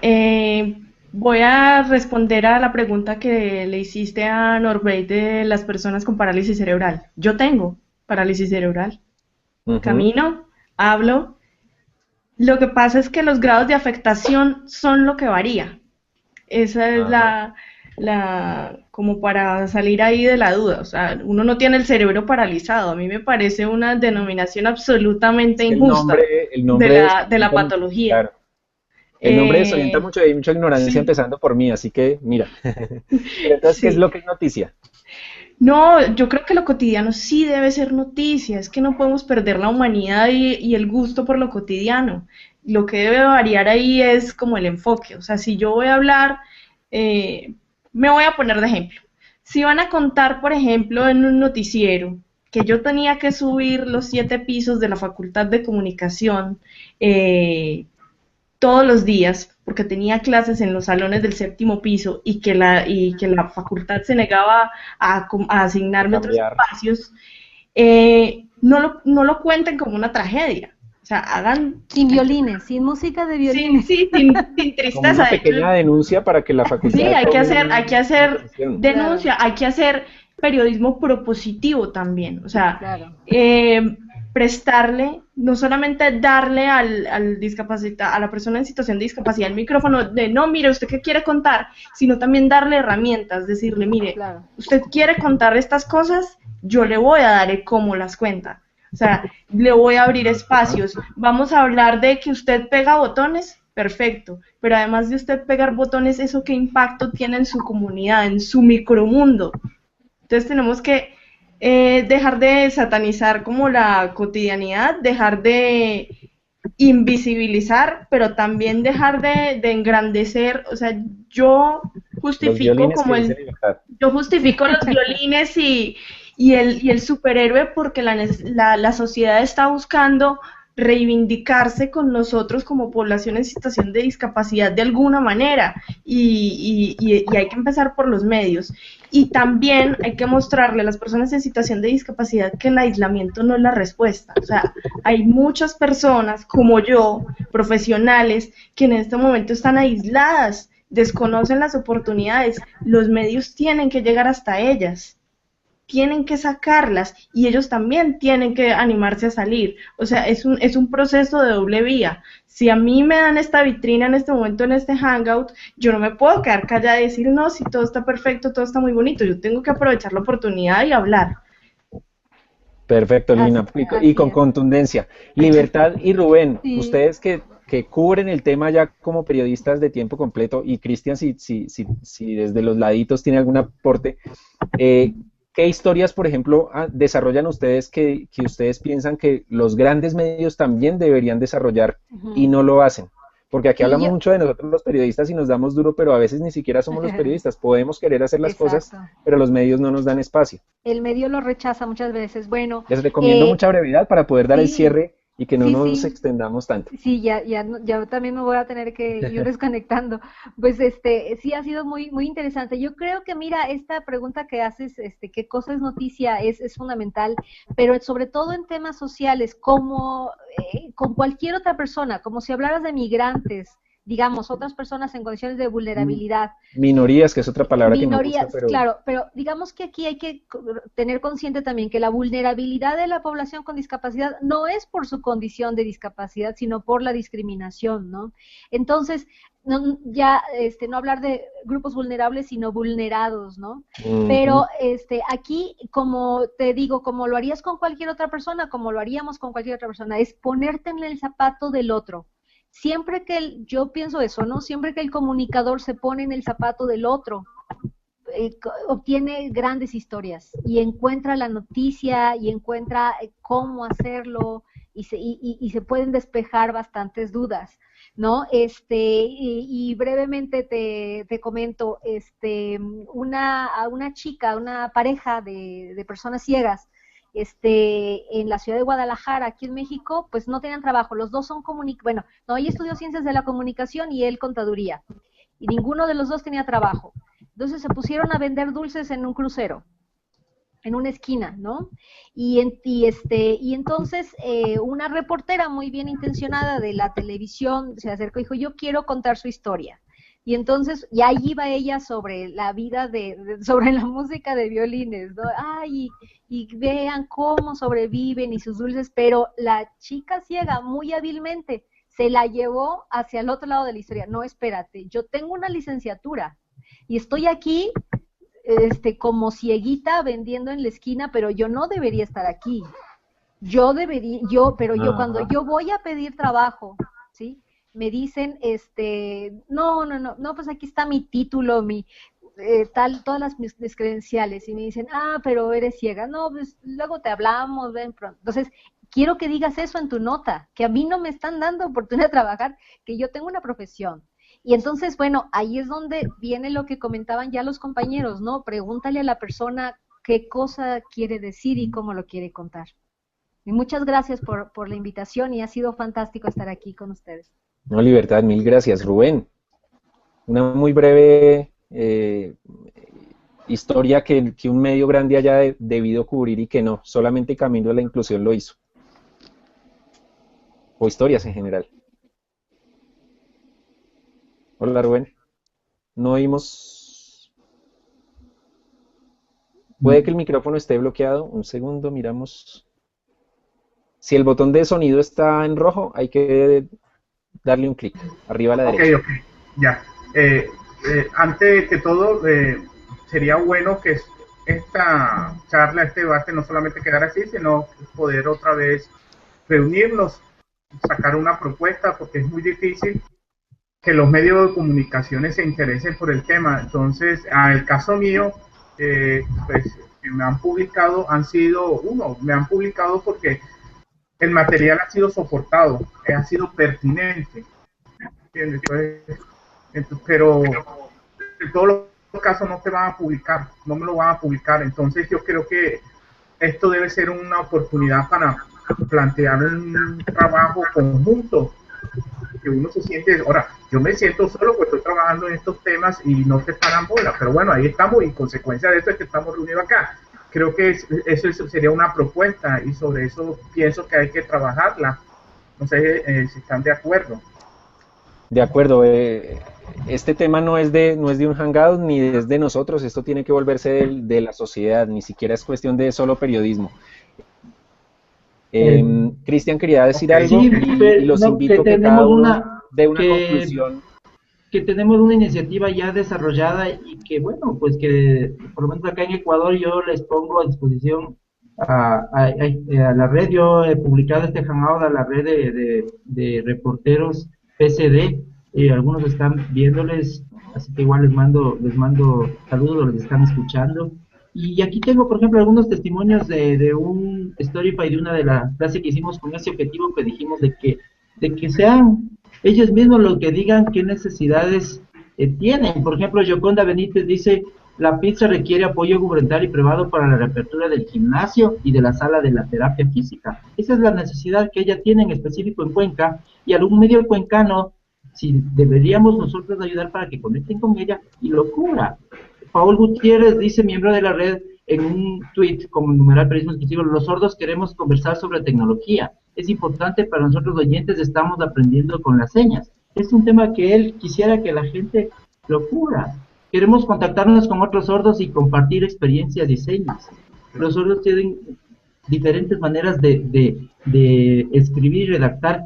voy a responder a la pregunta que le hiciste a Norbert de las personas con parálisis cerebral. Yo tengo parálisis cerebral. Camino, hablo. Lo que pasa es que los grados de afectación son lo que varía. Esa es como para salir ahí de la duda. O sea, uno no tiene el cerebro paralizado. A mí me parece una denominación absolutamente injusta el nombre de la patología. Claro. El nombre desorienta mucho y hay mucha ignorancia, sí. Empezando por mí, así que mira. Pero entonces, ¿qué es lo que es noticia? No, yo creo que lo cotidiano sí debe ser noticia, es que no podemos perder la humanidad y el gusto por lo cotidiano. Lo que debe variar ahí es como el enfoque. O sea, si yo voy a hablar, me voy a poner de ejemplo. Si van a contar, por ejemplo, en un noticiero que yo tenía que subir los 7 pisos de la Facultad de Comunicación todos los días, porque tenía clases en los salones del 7º piso y que la facultad se negaba a asignarme otros espacios, no lo cuenten como una tragedia. O sea, hagan... Sin violines, sin música de violines. Sí, sin tristeza. Como una pequeña denuncia para que la facultad... Sí, hay que hacer denuncia, hay que hacer periodismo propositivo también. O sea, claro. Prestarle, no solamente darle a la persona en situación de discapacidad el micrófono de no, mire, ¿usted qué quiere contar? Sino también darle herramientas, decirle, mire, claro. Usted quiere contar estas cosas, yo le voy a dar cómo las cuenta. O sea, le voy a abrir espacios. Vamos a hablar de que usted pega botones, perfecto, pero además de usted pegar botones, ¿eso qué impacto tiene en su comunidad, en su micromundo? Entonces tenemos que dejar de satanizar como la cotidianidad, dejar de invisibilizar, pero también dejar de engrandecer. O sea, yo justifico los violines y el superhéroe porque la sociedad está buscando reivindicarse con nosotros como población en situación de discapacidad de alguna manera y hay que empezar por los medios y también hay que mostrarle a las personas en situación de discapacidad que el aislamiento no es la respuesta. O sea, hay muchas personas como yo, profesionales, que en este momento están aisladas desconocen las oportunidades, los medios tienen que llegar hasta ellas, tienen que sacarlas y ellos también tienen que animarse a salir. O sea, es un proceso de doble vía. Si a mí me dan esta vitrina en este momento, en este Hangout, yo no me puedo quedar callada y decir, no, si todo está perfecto, todo está muy bonito, yo tengo que aprovechar la oportunidad y hablar. Perfecto, Lina, y con contundencia. Libertad y Rubén, Sí. ustedes que cubren el tema ya como periodistas de tiempo completo, y Cristian, si desde los laditos tiene algún aporte, ¿qué historias, por ejemplo, desarrollan ustedes que ustedes piensan que los grandes medios también deberían desarrollar y no lo hacen? Porque aquí hablamos mucho de nosotros los periodistas y nos damos duro, pero a veces ni siquiera somos los periodistas. Podemos querer hacer las cosas, pero los medios no nos dan espacio. El medio lo rechaza muchas veces. Bueno, les recomiendo mucha brevedad para poder dar el cierre y que no nos extendamos tanto. Sí, ya también me voy a tener que ir desconectando. Pues sí ha sido muy interesante. Yo creo que, mira, esta pregunta que haces, ¿qué cosa es noticia? Es fundamental, pero sobre todo en temas sociales, como con cualquier otra persona, como si hablaras de migrantes, digamos, otras personas en condiciones de vulnerabilidad. Minorías, que es otra palabra que no me gusta, pero... Claro, pero digamos que aquí hay que tener consciente también que la vulnerabilidad de la población con discapacidad no es por su condición de discapacidad, sino por la discriminación, ¿no? Entonces, no hablar de grupos vulnerables, sino vulnerados, ¿no? Pero aquí, como te digo, como lo harías con cualquier otra persona, como lo haríamos con cualquier otra persona, es ponerte en el zapato del otro. Siempre que yo pienso eso, ¿no? Siempre que el comunicador se pone en el zapato del otro, obtiene grandes historias y encuentra la noticia y encuentra cómo hacerlo y se pueden despejar bastantes dudas, ¿no? Y brevemente te comento, una chica, una pareja de personas ciegas, en la ciudad de Guadalajara, aquí en México, pues no tenían trabajo, los dos son ella estudió ciencias de la comunicación y él contaduría, y ninguno de los dos tenía trabajo, entonces se pusieron a vender dulces en un crucero, en una esquina, ¿no? Y entonces una reportera muy bien intencionada de la televisión se acercó y dijo, yo quiero contar su historia. Y entonces, y ahí iba ella sobre la vida sobre la música de violines, ¿no? Ay, y vean cómo sobreviven y sus dulces, pero la chica ciega muy hábilmente se la llevó hacia el otro lado de la historia. No, espérate, yo tengo una licenciatura y estoy aquí como cieguita vendiendo en la esquina, pero yo no debería estar aquí. Cuando yo voy a pedir trabajo, ¿sí? Me dicen, no, pues aquí está mi título, todas mis credenciales, y me dicen, pero eres ciega, no, pues luego te hablamos, ven pronto. Entonces, quiero que digas eso en tu nota, que a mí no me están dando oportunidad de trabajar, que yo tengo una profesión. Y entonces, bueno, ahí es donde viene lo que comentaban ya los compañeros, ¿no? Pregúntale a la persona qué cosa quiere decir y cómo lo quiere contar. Y muchas gracias por la invitación y ha sido fantástico estar aquí con ustedes. No, Libertad, mil gracias. Rubén, una muy breve historia que un medio grande haya debido cubrir y que no, solamente Camino de la Inclusión lo hizo. O historias en general. Hola, Rubén. No oímos. Puede que el micrófono esté bloqueado. Un segundo, miramos. Si el botón de sonido está en rojo, hay que darle un clic arriba a la derecha. Ok, ya. Antes que todo, sería bueno que esta charla, este debate, no solamente quedara así, sino poder otra vez reunirnos, sacar una propuesta, porque es muy difícil que los medios de comunicación se interesen por el tema. Entonces, el caso mío, pues, me han publicado, me han publicado porque el material ha sido soportado, ha sido pertinente, pero en todos los casos no te van a publicar, no me lo van a publicar. Entonces yo creo que esto debe ser una oportunidad para plantear un trabajo conjunto, que uno se siente, ahora, yo me siento solo porque estoy trabajando en estos temas y no te paran bola, pero bueno, ahí estamos y consecuencia de esto es que estamos reunidos acá. Creo que eso sería una propuesta y sobre eso pienso que hay que trabajarla. No sé si están de acuerdo. De acuerdo, este tema no es de un hangout ni es de nosotros, esto tiene que volverse de la sociedad, ni siquiera es cuestión de solo periodismo. Cristian quería decir algo Sí, y los no, invito a que tenemos cada uno dé una conclusión. que tenemos una iniciativa ya desarrollada y que, bueno, pues que por lo menos acá en Ecuador yo les pongo a disposición a la red. Yo he publicado este hangout a la red de reporteros PCD, algunos están viéndoles, así que igual les mando saludos, les están escuchando. Y aquí tengo, por ejemplo, algunos testimonios de un Storify, de una de las clases que hicimos con ese objetivo que dijimos de que sean ellos mismos los que digan qué necesidades tienen. Por ejemplo, Yoconda Benítez dice: la pizza requiere apoyo gubernamental y privado para la reapertura del gimnasio y de la sala de la terapia física. Esa es la necesidad que ella tiene en específico en Cuenca, y algún medio cuencano, si deberíamos nosotros ayudar para que conecten con ella y lo cubra. Paul Gutiérrez dice, miembro de la red, en un tweet como numeral periodismo exclusivo: los sordos queremos conversar sobre tecnología. Es importante para nosotros los oyentes, estamos aprendiendo con las señas. Es un tema que él quisiera que la gente lo cubra. Queremos contactarnos con otros sordos y compartir experiencias y señas. Los sordos tienen diferentes maneras de escribir y redactar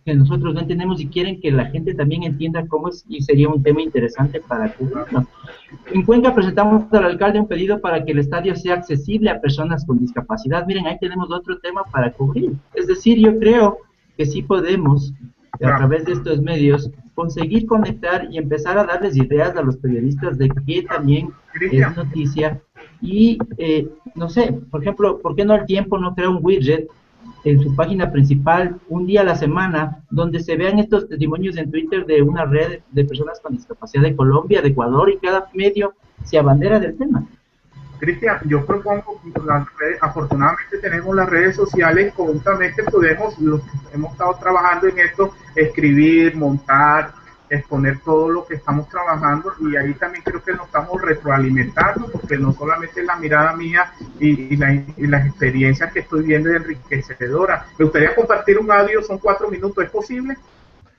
que nosotros no entendemos y quieren que la gente también entienda cómo es, y sería un tema interesante para cubrirnos. En Cuenca presentamos al alcalde un pedido para que el estadio sea accesible a personas con discapacidad. Miren, ahí tenemos otro tema para cubrir. Es decir, yo creo que sí podemos, a través de estos medios, conseguir conectar y empezar a darles ideas a los periodistas de que también es noticia. Y, no sé, por ejemplo, ¿por qué no El Tiempo no crea un widget en su página principal, un día a la semana, donde se vean estos testimonios en Twitter de una red de personas con discapacidad de Colombia, de Ecuador, y cada medio se abandera del tema? Cristian, yo propongo, afortunadamente tenemos las redes sociales, conjuntamente podemos, los que hemos estado trabajando en esto, escribir, montar, exponer todo lo que estamos trabajando, y ahí también creo que nos estamos retroalimentando, porque no solamente es la mirada mía y las experiencias que estoy viendo es enriquecedora. Me gustaría compartir un audio, son 4 minutos, ¿es posible?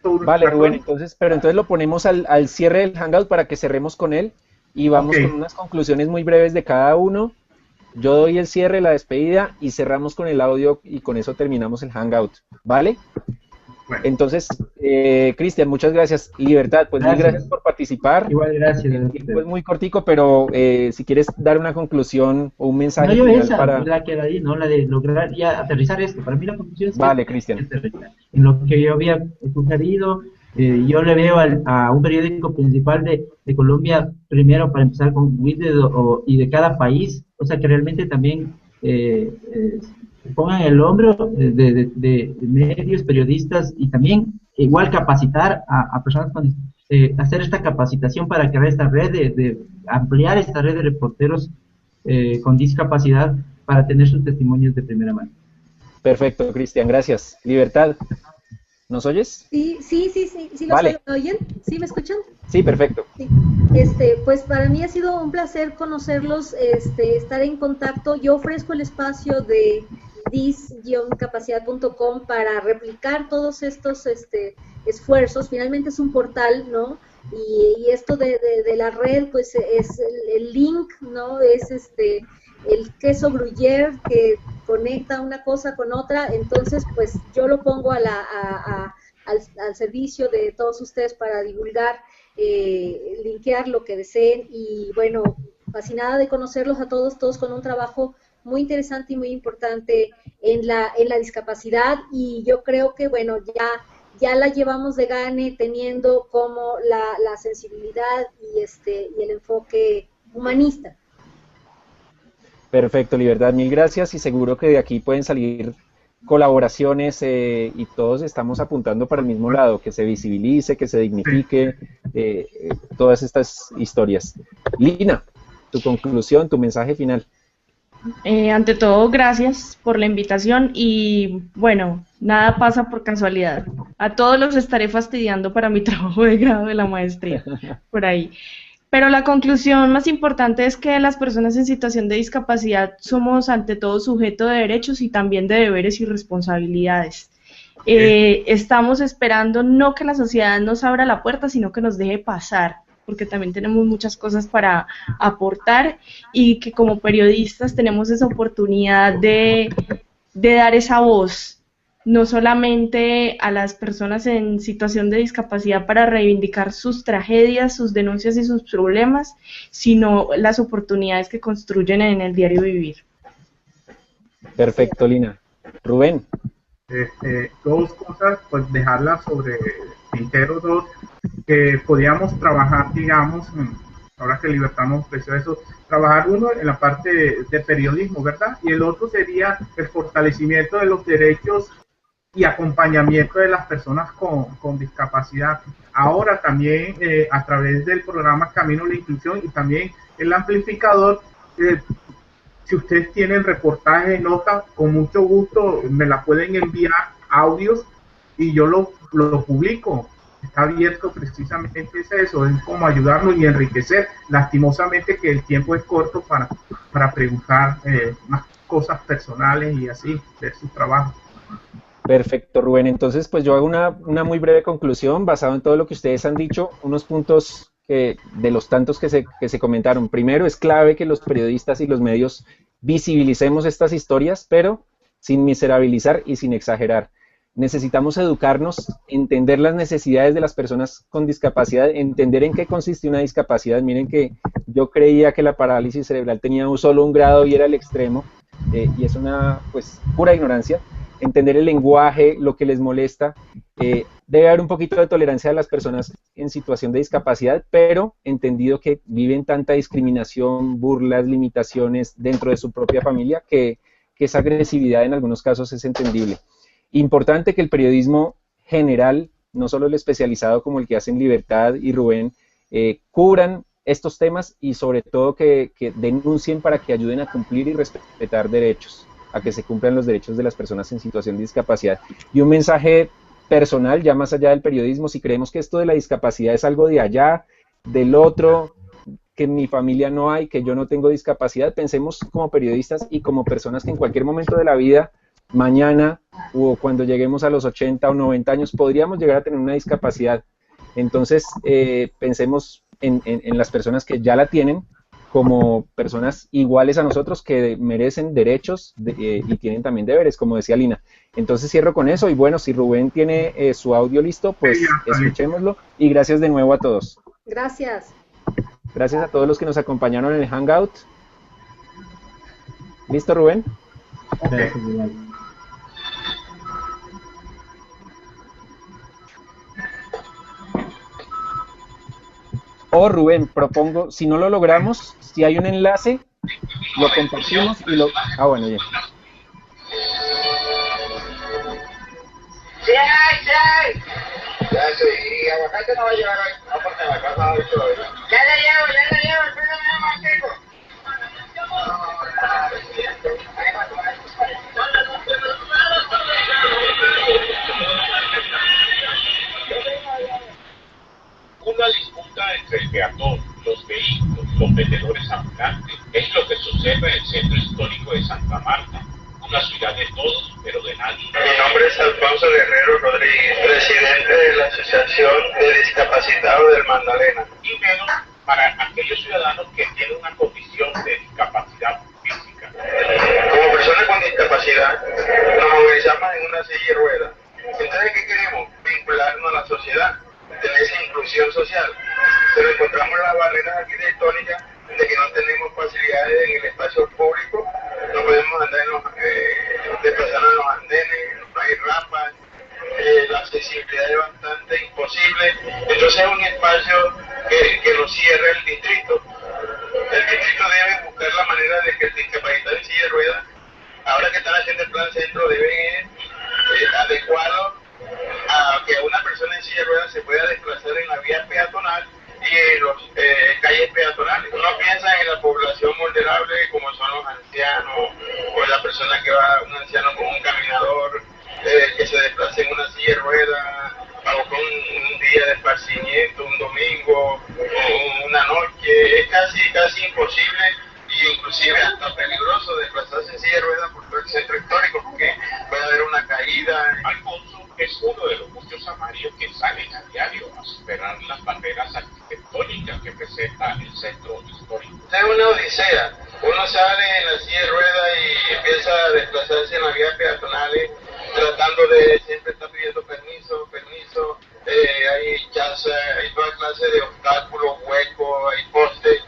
Vale, Rubén, entonces lo ponemos al cierre del Hangout para que cerremos con él y vamos con unas conclusiones muy breves de cada uno. Yo doy el cierre, la despedida y cerramos con el audio y con eso terminamos el Hangout, ¿vale? Bueno. Entonces, Cristian, muchas gracias. Libertad, pues gracias. Mil gracias por participar. Igual, gracias. Pues muy cortico, pero si quieres dar una conclusión o un mensaje. No, yo esa, para... la que era ahí, ¿no? La de lograr ya aterrizar esto. Para mí la conclusión es vale, Cristian. En lo que yo había sugerido, yo le veo a un periódico principal de Colombia, primero para empezar con widget y de cada país, o sea que realmente también pongan el hombro de medios, periodistas, y también igual capacitar a personas con hacer esta capacitación para crear esta red, de ampliar esta red de reporteros con discapacidad para tener sus testimonios de primera mano. Perfecto, Cristian, gracias. Libertad, ¿nos oyes? Sí, vale. ¿Me oyen? ¿Sí me escuchan? Sí, perfecto. Sí. Pues para mí ha sido un placer conocerlos, estar en contacto. Yo ofrezco el espacio de dis-capacidad.com para replicar todos estos esfuerzos. Finalmente es un portal, ¿no? Y esto de la red, pues es el link, ¿no? Es el queso gruyere que conecta una cosa con otra. Entonces, pues yo lo pongo al servicio de todos ustedes para divulgar, linkear lo que deseen. Y bueno, fascinada de conocerlos a todos con un trabajo muy interesante y muy importante en la discapacidad, y yo creo que, bueno, ya la llevamos de gane teniendo como la sensibilidad y el enfoque humanista. Perfecto, Libertad, mil gracias, y seguro que de aquí pueden salir colaboraciones y todos estamos apuntando para el mismo lado, que se visibilice, que se dignifique todas estas historias. Lina, tu conclusión, tu mensaje final. Ante todo, gracias por la invitación y bueno, nada pasa por casualidad. A todos los estaré fastidiando para mi trabajo de grado de la maestría, por ahí. Pero la conclusión más importante es que las personas en situación de discapacidad somos ante todo sujeto de derechos y también de deberes y responsabilidades. Estamos esperando no que la sociedad nos abra la puerta, sino que nos deje pasar, porque también tenemos muchas cosas para aportar y que como periodistas tenemos esa oportunidad de dar esa voz, no solamente a las personas en situación de discapacidad para reivindicar sus tragedias, sus denuncias y sus problemas, sino las oportunidades que construyen en el diario vivir. Perfecto, Lina. Rubén. Dos cosas, pues dejarlas sobre tintero, dos, que podíamos trabajar, digamos, ahora que Libertad nos ofreció eso, trabajar uno en la parte de periodismo, ¿verdad? Y el otro sería el fortalecimiento de los derechos y acompañamiento de las personas con discapacidad. Ahora también a través del programa Camino a la Inclusión y también el amplificador, si ustedes tienen reportajes, notas, con mucho gusto me la pueden enviar, audios, y yo lo publico. Está abierto, precisamente es eso, es como ayudarnos y enriquecer. Lastimosamente que el tiempo es corto para preguntar más cosas personales y así, ver su trabajo. Perfecto, Rubén. Entonces, pues yo hago una muy breve conclusión basado en todo lo que ustedes han dicho, unos puntos de los tantos que se comentaron. Primero, es clave que los periodistas y los medios visibilicemos estas historias, pero sin miserabilizar y sin exagerar. Necesitamos educarnos, entender las necesidades de las personas con discapacidad, entender en qué consiste una discapacidad. Miren que yo creía que la parálisis cerebral tenía solo un grado y era el extremo, y es una pues pura ignorancia. Entender el lenguaje, lo que les molesta. Debe haber un poquito de tolerancia a las personas en situación de discapacidad, pero entendido que viven tanta discriminación, burlas, limitaciones dentro de su propia familia, que esa agresividad en algunos casos es entendible. Importante que el periodismo general, no solo el especializado como el que hacen Libertad y Rubén, cubran estos temas y sobre todo que denuncien para que ayuden a cumplir y respetar derechos, a que se cumplan los derechos de las personas en situación de discapacidad. Y un mensaje personal, ya más allá del periodismo, si creemos que esto de la discapacidad es algo de allá, del otro, que en mi familia no hay, que yo no tengo discapacidad, pensemos como periodistas y como personas que en cualquier momento de la vida, mañana o cuando lleguemos a los 80 o 90 años, podríamos llegar a tener una discapacidad. Entonces, pensemos en las personas que ya la tienen, como personas iguales a nosotros que merecen derechos y tienen también deberes, como decía Lina. Entonces cierro con eso y bueno, si Rubén tiene su audio listo, pues escuchémoslo y gracias de nuevo a todos. Gracias. Gracias a todos los que nos acompañaron en el Hangout. ¿Listo, Rubén? Gracias, O Rubén, propongo, si no lo logramos, si hay un enlace, lo compartimos y lo... Ah, bueno, ya. Sí hay. Ya sí, y aguacate no va a llevar hoy, no porque la casa no visto lo mismo. Ya le llevo, espérame más chico. Una disputa entre el peatón, los vehículos, los vendedores ambulantes, es lo que sucede en el centro histórico de Santa Marta, una ciudad de todos, pero de nadie. Mi nombre es Alfonso Guerrero Rodríguez, presidente de la Asociación de Discapacitados del Magdalena. Y menos para aquellos ciudadanos que tienen una condición de discapacidad física. Como personas con discapacidad, nos movilizamos en una silla de ruedas. Entonces, ¿qué queremos? Vincularnos a la sociedad, tener esa inclusión social. Pero encontramos las barreras arquitectónicas de que no tenemos facilidades en el espacio público, no podemos andar desplazarnos en los andenes, no hay rampas, la accesibilidad es bastante imposible. Entonces es un espacio que nos cierra el distrito. El distrito debe buscar la manera de que el discapacitado en silla de ruedas, ahora que están haciendo el plan centro, deben adecuado a que una persona en silla de ruedas se pueda desplazar en la vía peatonal y en las calles peatonales. Uno piensa en la población vulnerable como son los ancianos o la persona que va, un anciano con un caminador, que se desplace en una silla de ruedas o con un día de esparcimiento, un domingo o una noche. Es casi imposible y inclusive hasta peligroso desplazarse en silla de ruedas por todo el centro histórico porque puede haber una caída. Alfonso es uno de los muchos amarios que salen a diario a superar las barreras arquitectónicas que presenta el centro histórico. Es una odisea. Uno sale en la silla de ruedas y empieza a desplazarse en las vías peatonales, tratando de siempre estar pidiendo permiso. Hay chaza, hay toda clase de obstáculos, huecos, hay postes.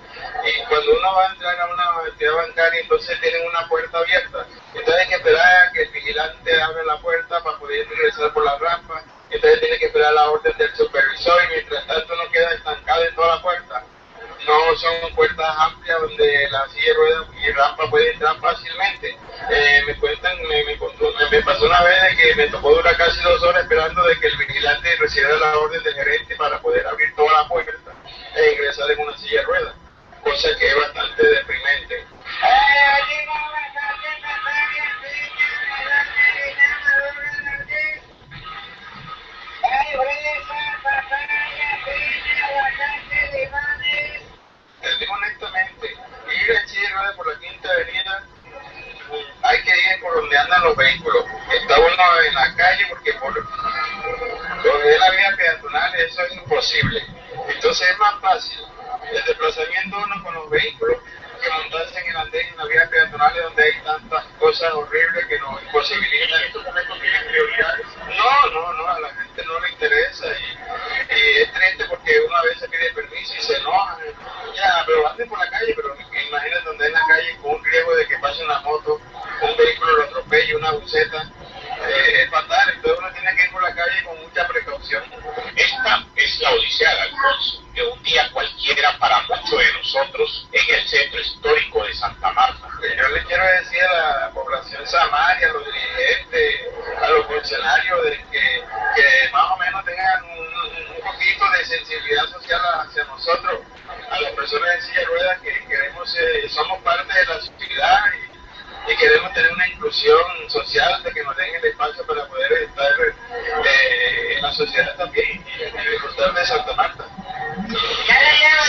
Y cuando uno va a entrar a una entidad bancaria, entonces tienen una puerta abierta. Entonces hay que esperar a que el vigilante abra la puerta para poder ingresar por la rampa. Entonces tiene que esperar la orden del supervisor y mientras tanto uno queda estancado en toda la puerta. No son puertas amplias donde la silla de ruedas y rampa puede entrar fácilmente. Me pasó una vez de que me tocó durar casi 2 horas esperando de que el vigilante recibiera la orden del gerente para poder abrir toda la puerta e ingresar en una silla de ruedas, cosa que es bastante deprimente. Les digo honestamente, ir en silla de ruedas por la Quinta Avenida, hay que ir por donde andan los vehículos. Está uno en la calle porque por donde es la vía peatonal eso es imposible. Entonces es más fácil el desplazamiento uno con los vehículos que montarse en el andén en la vía peatonal donde hay tantas cosas horribles que nos imposibilitan. ¿Estos momentos tienen prioridades? No, a la gente no le interesa y es triste porque uno a veces pide permiso y se enoja. Ya, pero anden por la calle, pero imagínate donde en la calle con un riesgo de que pase una moto, un vehículo lo atropelle, una buceta. Es fatal, entonces uno tiene que ir por la calle con mucha precaución. Esta es la odisea de Alfonso, de un día cualquiera para muchos de nosotros en el centro histórico de Santa Marta. Yo le quiero decir a la población samaria, a los dirigentes, a los funcionarios, de que más o menos tengan un poquito de sensibilidad social hacia nosotros, a las personas en silla de ruedas que queremos, somos parte de la sociedad y queremos tener una inclusión social, de que nos den el espacio para poder estar en la sociedad también y disfrutar de Santa Marta. Ya la llevo,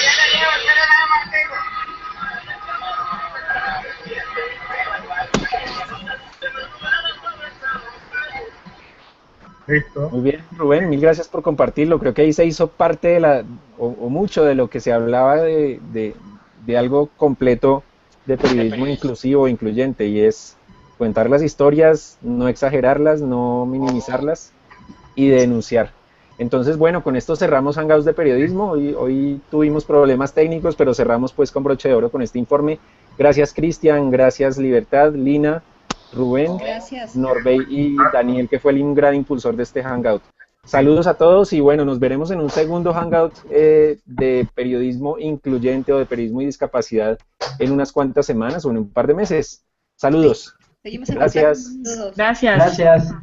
Listo. Muy bien, Rubén, mil gracias por compartirlo. Creo que ahí se hizo parte de o mucho de lo que se hablaba de algo completo de periodismo inclusivo, incluyente, y es contar las historias, no exagerarlas, no minimizarlas y denunciar. Entonces, bueno, con esto cerramos Hangouts de Periodismo. Hoy tuvimos problemas técnicos, pero cerramos pues con broche de oro con este informe. Gracias, Cristian, gracias, Libertad, Lina, Rubén, gracias. Norbey y Daniel, que fue el gran impulsor de este Hangout. Saludos a todos y bueno, nos veremos en un segundo Hangout de periodismo incluyente o de periodismo y discapacidad en unas cuantas semanas o en un par de meses. Saludos. Seguimos en Gracias. contacto. Gracias. Gracias.